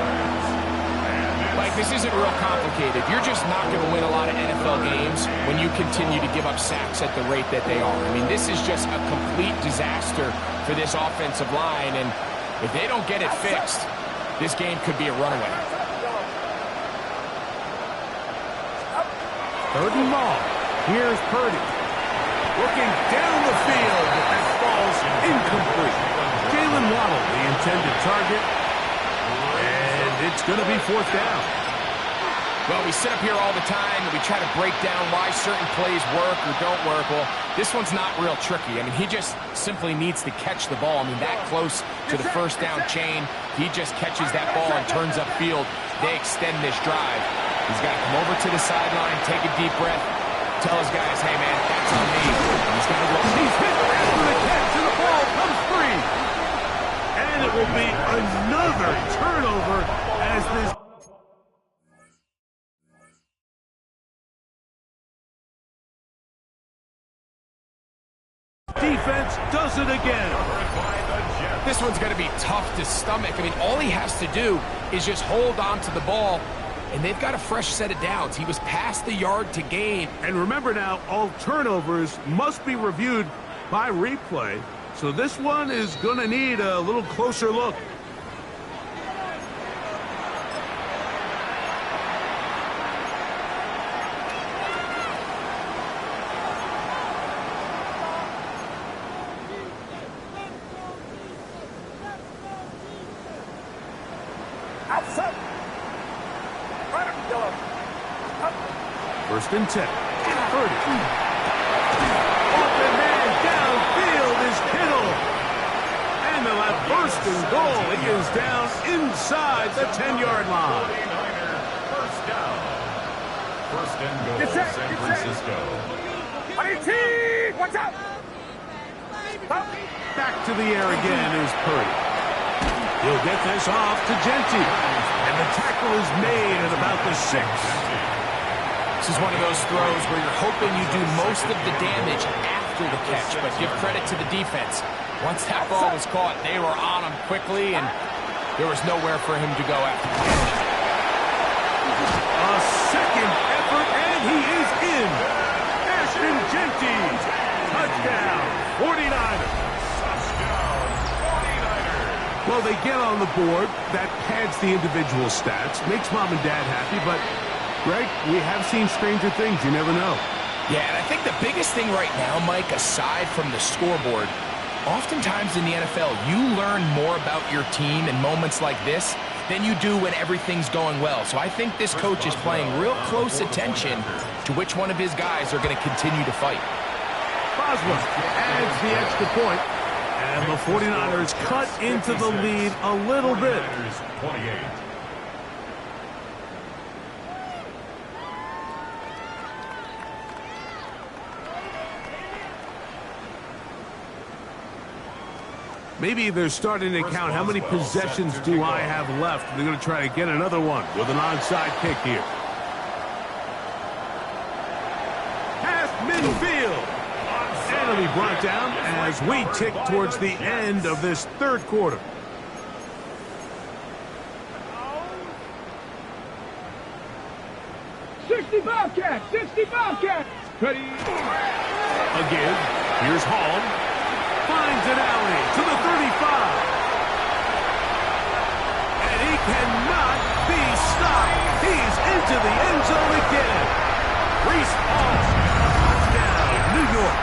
Mike, this isn't real complicated. You're just not going to win a lot of NFL games when you continue to give up sacks at the rate that they are. I mean, this is just a complete disaster for this offensive line, and if they don't get it fixed, this game could be a runaway. Third and long. Here's Purdy. Looking down the field, but that ball's incomplete. Jalen Waddle, the intended target. And it's going to be fourth down. Well, we sit up here all the time and we try to break down why certain plays work or don't work. Well, this one's not real tricky. I mean, he just simply needs to catch the ball. I mean, that close to the first down chain, he just catches that ball and turns upfield. They extend this drive. He's got to come over to the sideline, take a deep breath, tell his guys, hey, man, that's on me. And he's got to go. He's hit after the catch, and the ball comes free. And it will be another turnover as this defense does it again. This one's going to be tough to stomach. I mean, all he has to do is just hold on to the ball, and they've got a fresh set of downs. He was past the yard to gain. And remember now, all turnovers must be reviewed by replay. So this one is going to need a little closer look. First and 10. 30. Open man downfield is Kittle. And they'll have first and goal. He is down inside the 10-yard line. First down. First and goal, San Francisco. Watch out! Back to the air again is Purdy. He'll get this off to Genty. And the tackle is made at about the 6. This is one of those throws where you're hoping you do most of the damage after the catch, but give credit to the defense. Once that ball was caught, they were on him quickly, and there was nowhere for him to go after the catch. A second effort, and he is in. Ashton Genty. Touchdown, 49ers. Well, they get on the board. That pads the individual stats, makes mom and dad happy, but, Greg, we have seen stranger things. You never know. Yeah, and I think the biggest thing right now, Mike, aside from the scoreboard, oftentimes in the NFL, you learn more about your team in moments like this than you do when everything's going well. So I think this coach is paying real close attention to which one of his guys are going to continue to fight. Boswell adds the extra point, and the 49ers cut into the lead a little bit. 28. Maybe they're starting to count how many possessions do I have left. They're going to try to get another one with an onside kick here. Past midfield. And it'll be brought down as we tick towards the end of this third quarter. Bobcats! 60 Bobcats! Ready? Again, here's Hall. Finds an alley to the 35. And he cannot be stopped. He's into the end zone again. Reese Hall. Touchdown, New York.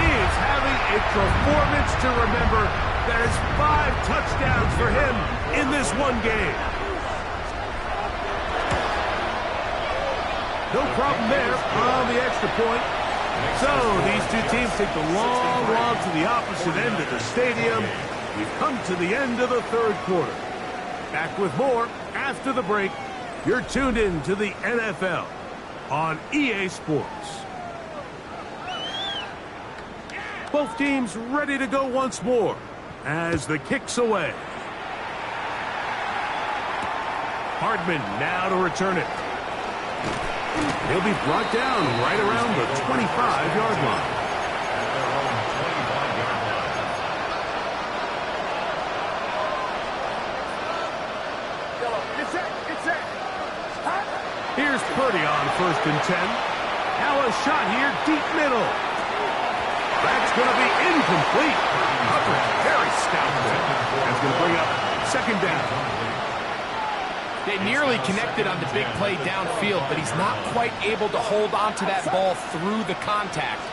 He is having a performance to remember. There's 5 touchdowns for him in this one game. No problem there on the extra point. So these two teams take the long walk to the opposite end of the stadium. We've come to the end of the third quarter. Back with more after the break. You're tuned in to the NFL on EA Sports. Both teams ready to go once more as the kick's away. Hardman now to return it. He'll be brought down right around the 25-yard line. Here's Purdy on first and 10. Now a shot here, deep middle. That's going to be incomplete. Coverage very stout there. That's going to bring up second down. They nearly connected on the big play downfield, but he's not quite able to hold on to that ball through the contact.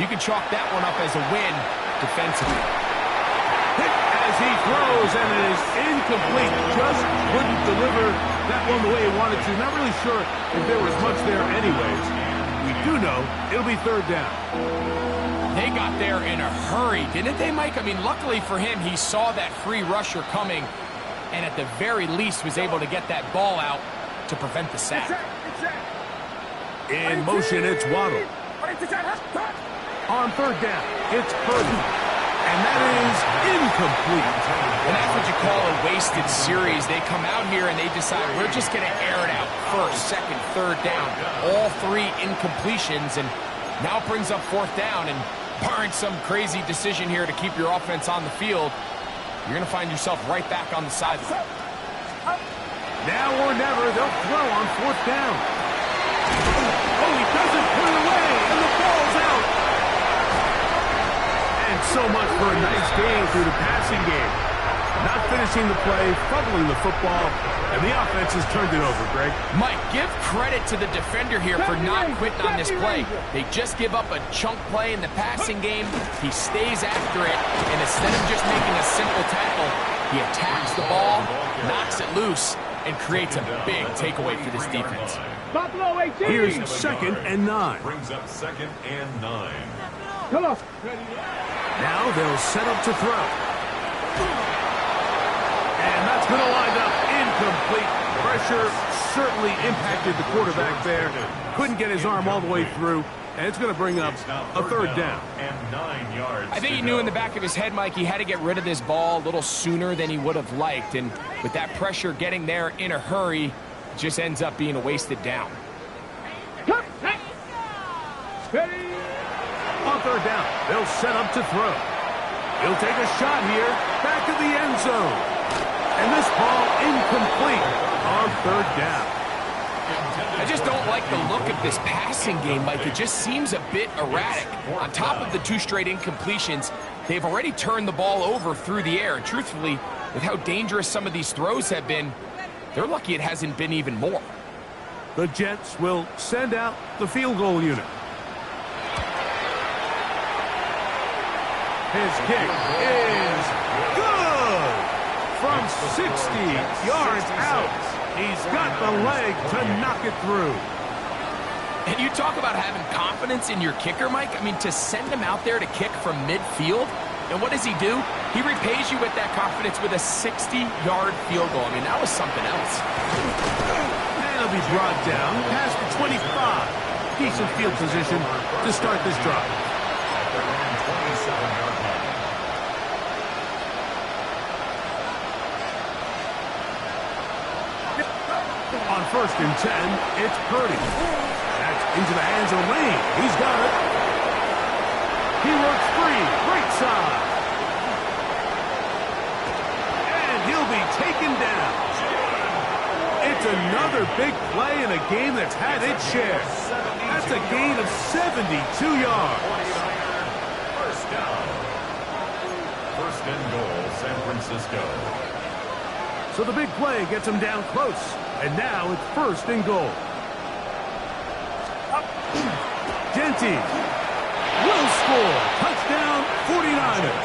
You can chalk that one up as a win defensively. Hit as he throws, and it is incomplete. Just couldn't deliver that one the way he wanted to. Not really sure if there was much there anyways. We do know it'll be third down. They got there in a hurry, didn't they, Mike? I mean, luckily for him, he saw that free rusher coming, and at the very least was able to get that ball out to prevent the sack. In motion, it's Waddle. On third down, it's Purdy. And that is incomplete. And that's what you call a wasted series. They come out here and they decide we're just going to air it out. First, second, third down. All 3 incompletions, and now it brings up fourth down. And barring some crazy decision here to keep your offense on the field, you're going to find yourself right back on the sideline. Now or never, they'll throw on fourth down. Oh, he doesn't put it away, and the ball's out. And so much for a nice game through the passing game. Not finishing the play, fumbling the football, and the offense has turned it over, Greg. Mike, give credit to the defender here for not quitting on this play. They just give up a chunk play in the passing game. He stays after it, and instead of just making a simple tackle, he He attacks the ball, knocks it loose, and creates a big takeaway for this defense. Buffalo 18. Here's 2nd and 9. Brings up 2nd and 9. Come on. Now they'll set up to throw. And that's going to wind up incomplete. Pressure certainly impacted the quarterback there. Couldn't get his arm all the way through. And it's going to bring up a 3rd down. And 9 yards. I think he knew in the back of his head, Mike, he had to get rid of this ball a little sooner than he would have liked. And with that pressure getting there in a hurry, it just ends up being a wasted down. Ready. On 3rd down, they'll set up to throw. He'll take a shot here, back of the end zone. And this ball incomplete on 3rd down. I just don't like the look of this passing game, Mike. It just seems a bit erratic. On top of the 2 straight incompletions, they've already turned the ball over through the air. And truthfully, with how dangerous some of these throws have been, they're lucky it hasn't been even more. The Jets will send out the field goal unit. His kick is good! From 60 yards out. He's got the leg to knock it through. And you talk about having confidence in your kicker, Mike. I mean, to send him out there to kick from midfield, and what does he do? He repays you with that confidence with a 60-yard field goal. I mean, that was something else. And he'll be brought down past the 25. Decent field position to start this drive. On 1st and 10, it's Purdy. That's into the hands of Lane. He's got it. He works free. Right side. And he'll be taken down. It's another big play in a game that's had its share. That's a gain of 72 yards. 1st down. 1st and goal, San Francisco. So the big play gets him down close. And now it's 1st and goal. Genty will score. Touchdown, 49ers.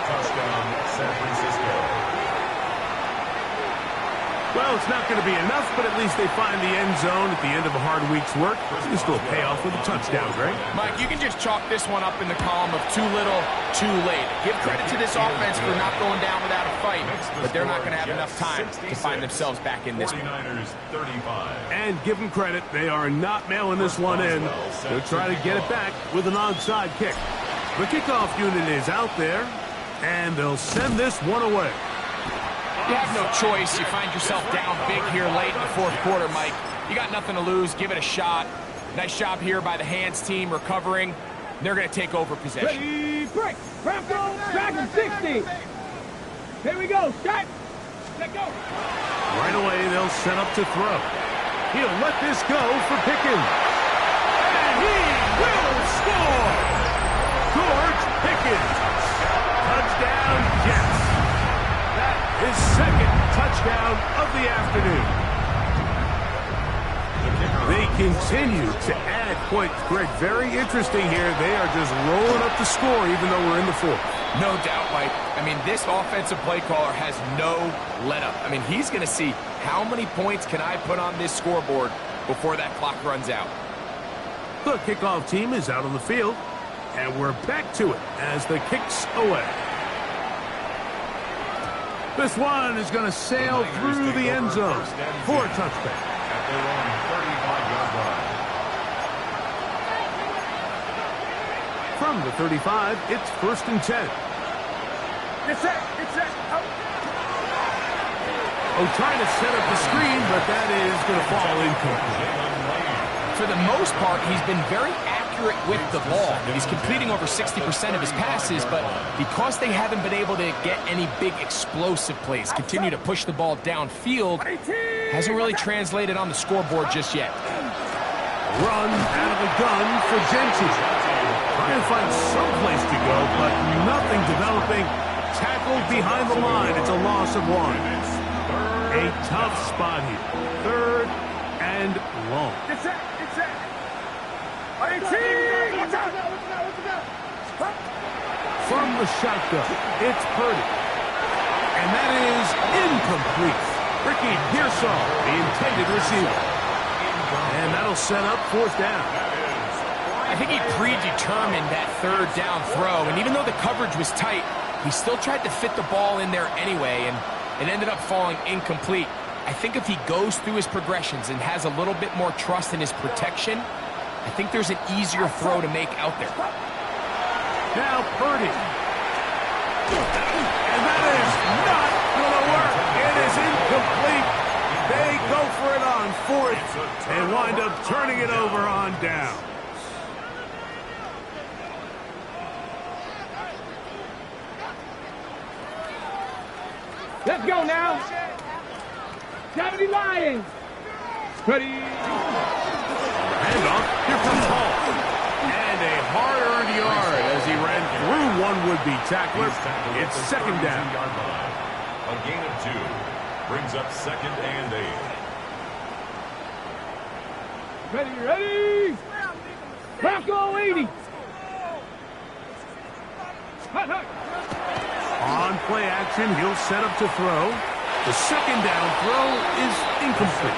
Touchdown, San Francisco. Well, it's not going to be enough, but at least they find the end zone at the end of a hard week's work. It's still pay off with a touchdown, Greg. Mike, you can just chalk this one up in the column of too little, too late. Give credit to this offense for not going down without a fight, but they're not going to have enough time to find themselves back in this one. 49ers 35. And give them credit, they are not mailing this one in. They'll try to get it back with an onside kick. The kickoff unit is out there, and they'll send this one away. You have no choice. You find yourself down big here late in the 4th quarter, Mike. You got nothing to lose. Give it a shot. Nice job here by the hands team recovering. They're going to take over possession. Ready, break. Rambo, Dragon 60. Here we go. Start. Let go. Right away, they'll set up to throw. He'll let this go for Pickens. And he will score! George Pickens. Touchdown, Jets. His 2nd touchdown of the afternoon. They continue to add points. Greg, very interesting here. They are just rolling up the score even though we're in the 4th. No doubt, Mike. I mean, this offensive play caller has no let-up. I mean, he's going to see how many points can I put on this scoreboard before that clock runs out. The kickoff team is out on the field, and we're back to it as the kick's away. This one is going to sail through the end zone for a touchback. At their own 35-yard line. From the 35, it's 1st and 10. It's set. It's set. Oh, trying to set up the screen, but that is going to fall incomplete. For the most part, he's been very accurate with the ball. He's completing over 60% of his passes, but because they haven't been able to get any big explosive plays, continue to push the ball downfield, hasn't really translated on the scoreboard just yet. Run out of the gun for Genty. Trying to find some place to go, but nothing developing. Tackled behind the line. It's a loss of 1. A tough spot here. 3rd and long. It's set. It's set. 18. What's up? From the shotgun, it's Purdy. And that is incomplete. Ricky Pearsall, the intended receiver. And that'll set up fourth down. I think he predetermined that third down throw, and even though the coverage was tight, he still tried to fit the ball in there anyway, and it ended up falling incomplete. I think if he goes through his progressions and has a little bit more trust in his protection, I think there's an easier throw to make out there. Now Purdy. And that is not going to work. It is incomplete. They go for it on fourth and wind up turning it over on down. Let's go now. 70 Lions. Ready. Handoff. Here comes Hall. And a hard-earned yard as he ran through one would-be tackler. It's second down. A gain of 2 brings up second and 8. Ready. Bronco 80. Hut, hut. On play action, he'll set up to throw. The second down throw is incomplete.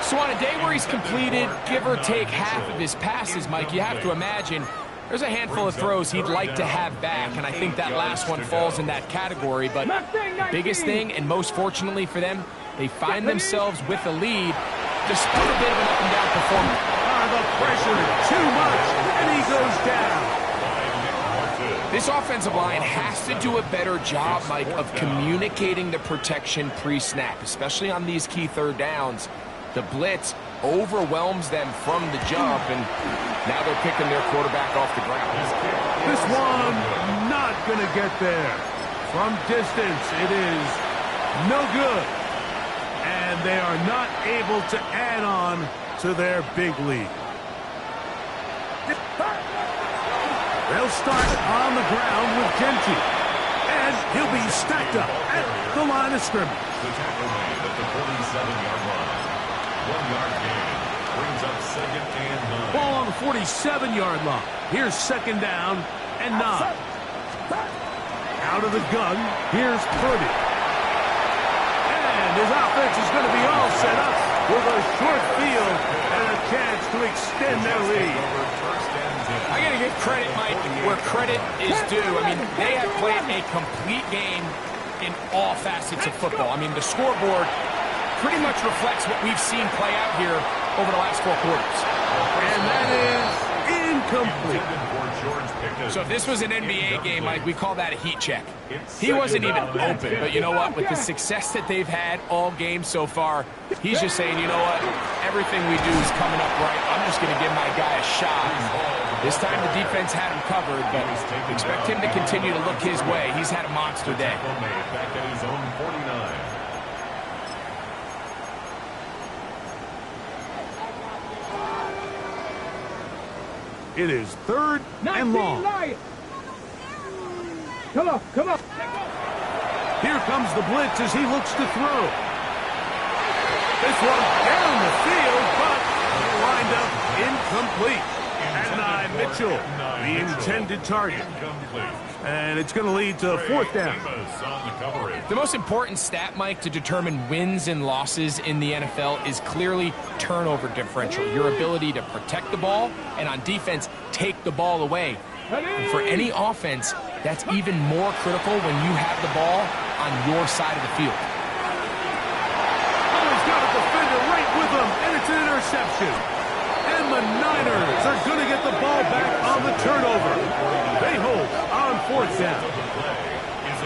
So on a day where he's completed, give or take half of his passes, Mike, you have to imagine there's a handful of throws he'd like to have back, and I think that last one falls in that category. But the biggest thing, and most fortunately for them, they find themselves with a lead despite a bit of an up-and-down performance. The pressure too much, and he goes down. This offensive line has to do a better job, Mike, of communicating the protection pre-snap, especially on these key third downs. The blitz overwhelms them from the jump, and now they're picking their quarterback off the ground. This one not going to get there. From distance, it is no good. And they are not able to add on to their big lead. They'll start on the ground with Genty. And he'll be stacked up at the line of scrimmage. The tackle made at the 47-yard line. 1 yard gain brings up second and 9. Ball on the 47-yard line. Here's second down and 9. Out of the gun, here's Purdy. And his offense is going to be all set up with a short field and a chance to extend their lead. I got to give credit, Mike, where credit is due. I mean, they have played a complete game in all facets of football. I mean, the scoreboard pretty much reflects what we've seen play out here over the last 4 quarters. And that is incomplete. So if this was an NBA game, Mike, we call that a heat check. He wasn't even open, but you know what? With the success that they've had all game so far, he's just saying, you know what? Everything we do is coming up right. I'm just going to give my guy a shot. This time the defense had him covered, but expect him to continue to look his way. He's had a monster day. Back at his own 49. It is third and long. Come on, come on. Here comes the blitz as he looks to throw. This one down the field, but lined up incomplete. Adonai Mitchell, the intended target. And it's going to lead to fourth down. The most important stat, Mike, to determine wins and losses in the NFL is clearly turnover differential, your ability to protect the ball, and on defense, take the ball away. And for any offense, that's even more critical when you have the ball on your side of the field. Oh, he's got a defender right with him, and it's an interception. And the Niners are going to get the ball back on the turnover. They hold on fourth down.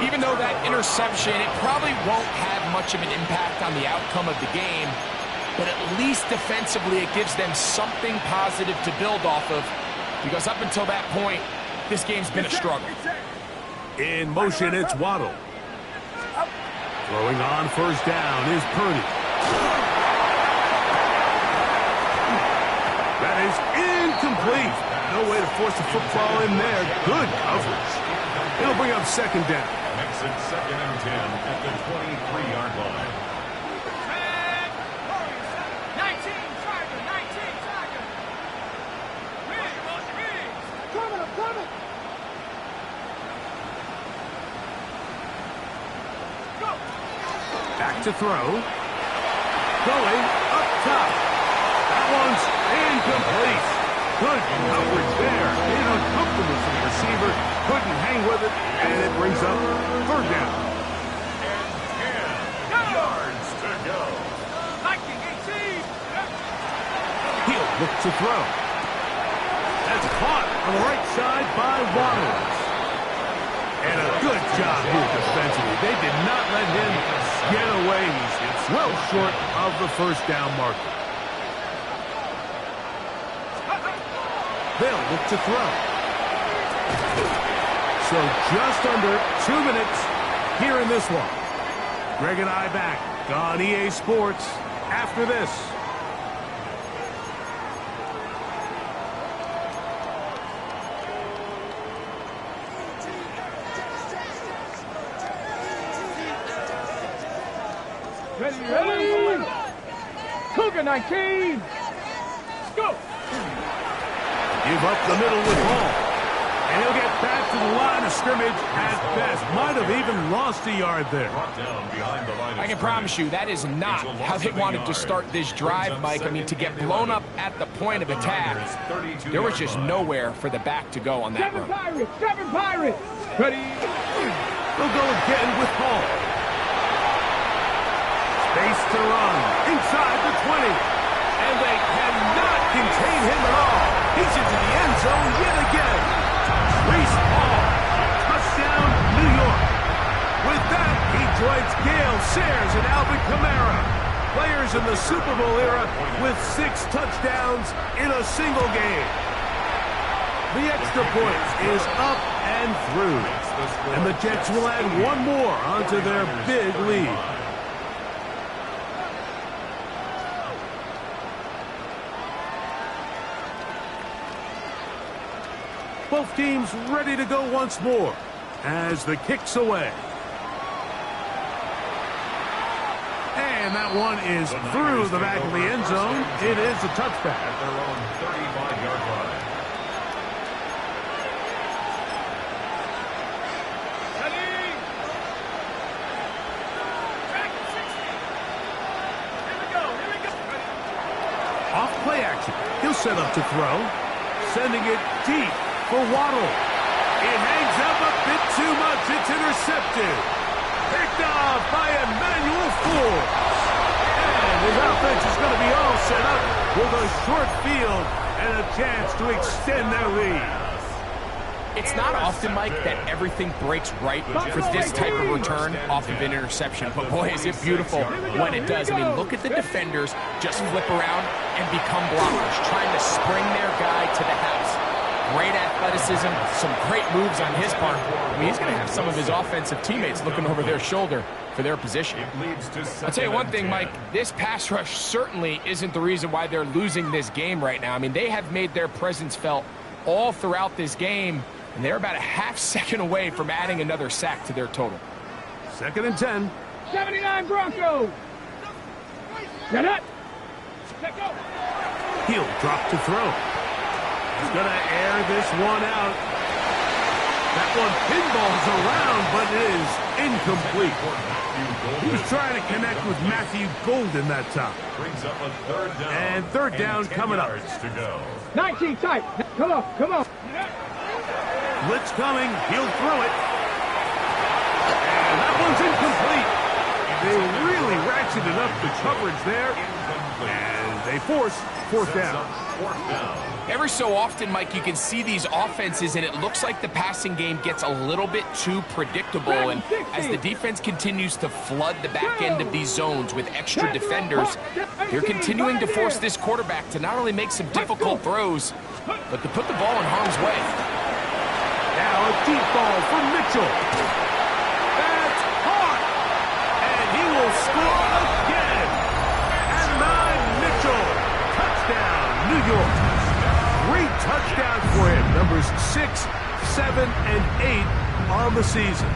Even though that interception, it probably won't have much of an impact on the outcome of the game, but at least defensively it gives them something positive to build off of, because up until that point, this game's been a struggle. In motion, it's Waddle. Throwing on first down is Purdy. That is incomplete. No way to force the football in there. Good coverage. It'll bring up second down. Makes it second and 10 at the 23-yard line. 19 Tiger. Coming. to throw. Going up top. That one's incomplete. Good coverage there. Made uncomfortable for the receiver. Couldn't hang with it, and it brings up third down. And 10 yards to go. He'll look to throw. That's caught on the right side by Waddles. And a good job here defensively. They did not let him get away. He's well short of the first down marker. They'll look to throw. So just under 2 minutes here in this one. Greg and I back on EA Sports after this. Ready. Cougar 19. Let's go. Give up the middle with Hall. And he'll get back to the line of scrimmage at best. Might have even lost a yard there. I can promise you that is not how they wanted to start this drive, Mike. I mean, to get blown up at the point of attack, there was just nowhere for the back to go on that run. Seven Pirates. Ready. They'll go again with Hall. Space to run inside the 20. And they cannot contain him at all. He's into the end zone yet again. Reese Hall, touchdown, New York. With that, he joins Gale Sayers and Alvin Kamara, players in the Super Bowl era with 6 touchdowns in a single game. The extra point is up and through, and the Jets will add one more onto their big lead. Both teams ready to go once more as the kick's away. And that one is through the back of the end zone. It is a touchback. At their own 35-yard line. Off play action. He'll set up to throw. Sending it deep for Waddle. It hangs up a bit too much. It's intercepted. Picked off by Emmanuel Forbes. And his offense is going to be all set up with a short field and a chance to extend their lead. It's not often, Mike, that everything breaks right for this type of return off of an interception. But, boy, is it beautiful when it does. I mean, look at the defenders just flip around and become blockers, trying to spring their guy to the house. Great athleticism, some great moves on his part. I mean, he's going to have some of his offensive teammates looking over their shoulder for their position. I'll tell you one thing, Mike, this pass rush certainly isn't the reason why they're losing this game right now. I mean, they have made their presence felt all throughout this game, and they're about a half second away from adding another sack to their total. 2nd and 10. 79 Broncos. Get it. Let go. He'll drop to throw. He's going to air this one out. That one pinballs around, but it is incomplete. He was trying to connect with Matthew Golden that time. Brings up a third down. And third down coming up. To go. 19 tight. Come on. Blitz coming. He'll throw it. And that one's incomplete. They really ratcheted up the coverage there. And they force fourth down. Every so often, Mike, you can see these offenses, and it looks like the passing game gets a little bit too predictable. And as the defense continues to flood the back end of these zones with extra defenders, they're continuing to force this quarterback to not only make some difficult throws, but to put the ball in harm's way. Now a deep ball for Mitchell. That's caught. And he will score again. And 9 Mitchell. Touchdown, New York. Great touchdown for him. Numbers 6, 7, and 8 on the season.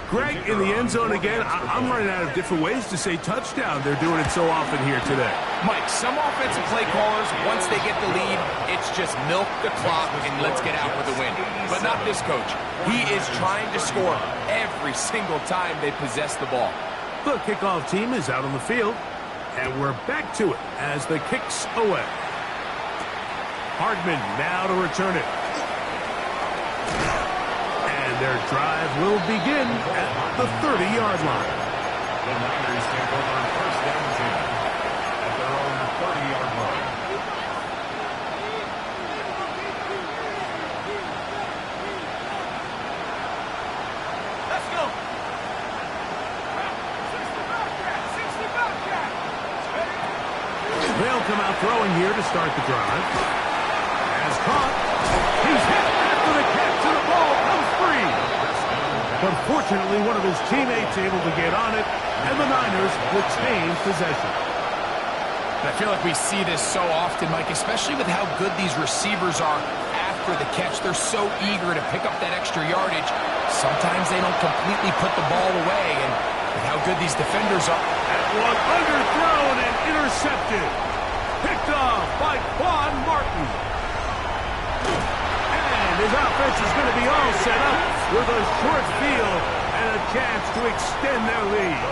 Greg in the end zone again. I'm running out of different ways to say touchdown. They're doing it so often here today. Mike, some offensive play callers, once they get the lead, it's just milk the clock and let's get out with the win. But not this coach. He is trying to score every every single time they possess the ball. The kickoff team is out on the field, and we're back to it as the kick's away. Hardman now to return it. And their drive will begin at the 30-yard line. The Niners take over on first down 10 at their own 30-yard line. Let's go. They'll come out throwing here to start the drive. Has caught. He's hit after the catch, and the ball comes free. But fortunately, one of his teammates able to get on it, and the Niners retain possession. I feel like we see this so often, Mike, especially with how good these receivers are after the catch. They're so eager to pick up that extra yardage. Sometimes they don't completely put the ball away, and with how good these defenders are. That one underthrown and intercepted. Picked off by Quan Martin. And his offense is going to be all set up with a short field and a chance to extend their lead.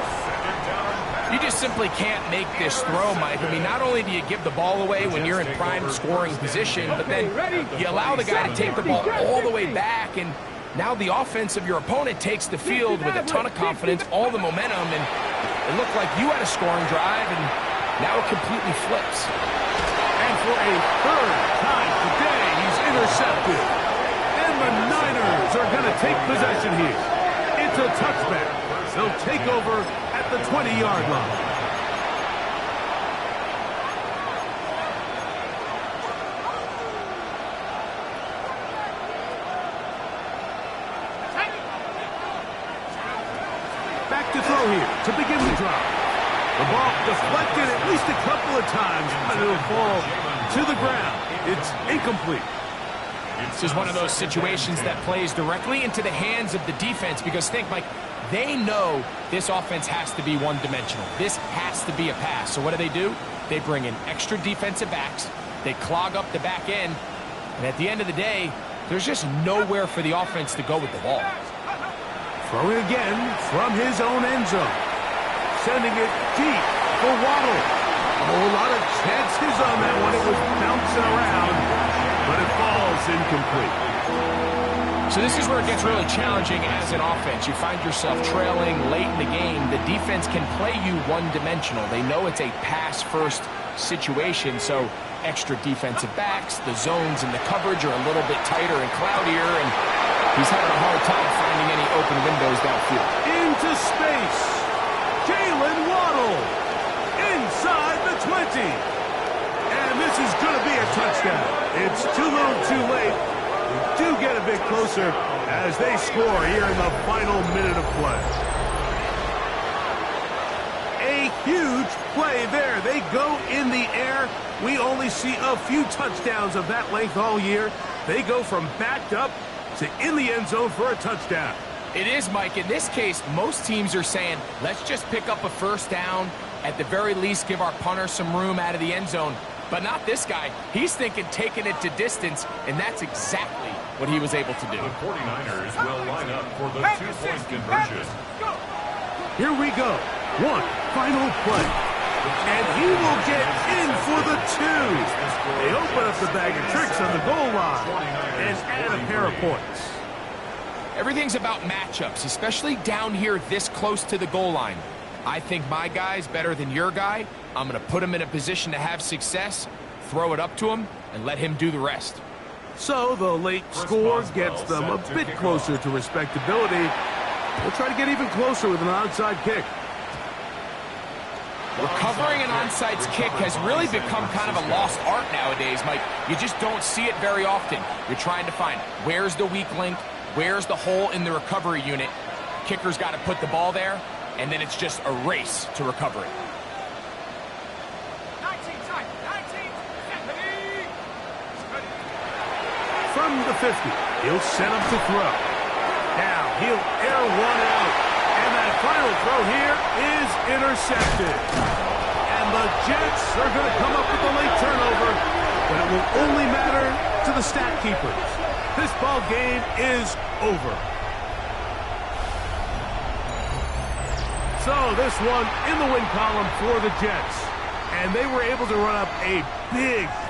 You just simply can't make this throw, Mike. I mean, not only do you give the ball away when you're in prime scoring position, but then you allow the guy to take the ball all the way back, and now the offense of your opponent takes the field with a ton of confidence, all the momentum, and it looked like you had a scoring drive, and now it completely flips. And for a third time today, he's intercepted. And the Niners are going to take possession here. It's a touchback. They'll take over at the 20-yard line. Back to throw here to begin the drive. The ball deflected at least a couple of times, but it'll fall to the ground. It's incomplete. This is one of those situations that plays directly into the hands of the defense because think, Mike, they know this offense has to be one-dimensional. This has to be a pass. So what do? They bring in extra defensive backs. They clog up the back end. And at the end of the day, there's just nowhere for the offense to go with the ball. Throwing again from his own end zone. Sending it deep for Waddle. A whole lot of chances on that one. It was bouncing around, but it falls incomplete. So this is where it gets really challenging as an offense. You find yourself trailing late in the game. The defense can play you one-dimensional. They know it's a pass-first situation, so extra defensive backs, the zones and the coverage are a little bit tighter and cloudier, and he's having a hard time finding any open windows downfield. Into space. Jalen Waddle. Inside the 20. And this is going to be a touchdown. It's too little too late. We do get a bit closer as they score here in the final minute of play. A huge play there. They go in the air. We only see a few touchdowns of that length all year. They go from backed up to in the end zone for a touchdown. It is, Mike. In this case, most teams are saying, let's just pick up a first down. At the very least, give our punter some room out of the end zone. But not this guy. He's thinking taking it to distance, and that's exactly what he was able to do. The 49ers will line up for the two-point conversion. Here we go. One final play. And he will get in for the two. They open up the bag of tricks on the goal line and add a pair of points. Everything's about matchups, especially down here this close to the goal line. I think my guy's better than your guy. I'm going to put him in a position to have success, throw it up to him, and let him do the rest. So the late score gets them a bit closer to respectability. We'll try to get even closer with an onside kick. Recovering an onside kick has really become kind of a lost art nowadays, Mike. You just don't see it very often. You're trying to find where's the weak link, where's the hole in the recovery unit. Kicker's got to put the ball there, and then it's just a race to recover it. From the 50, he'll set him to throw. Now he'll air one out, and that final throw here is intercepted. And the Jets are going to come up with a late turnover, but it will only matter to the stat keepers. This ball game is over. So this one in the win column for the Jets. And they were able to run up a big play.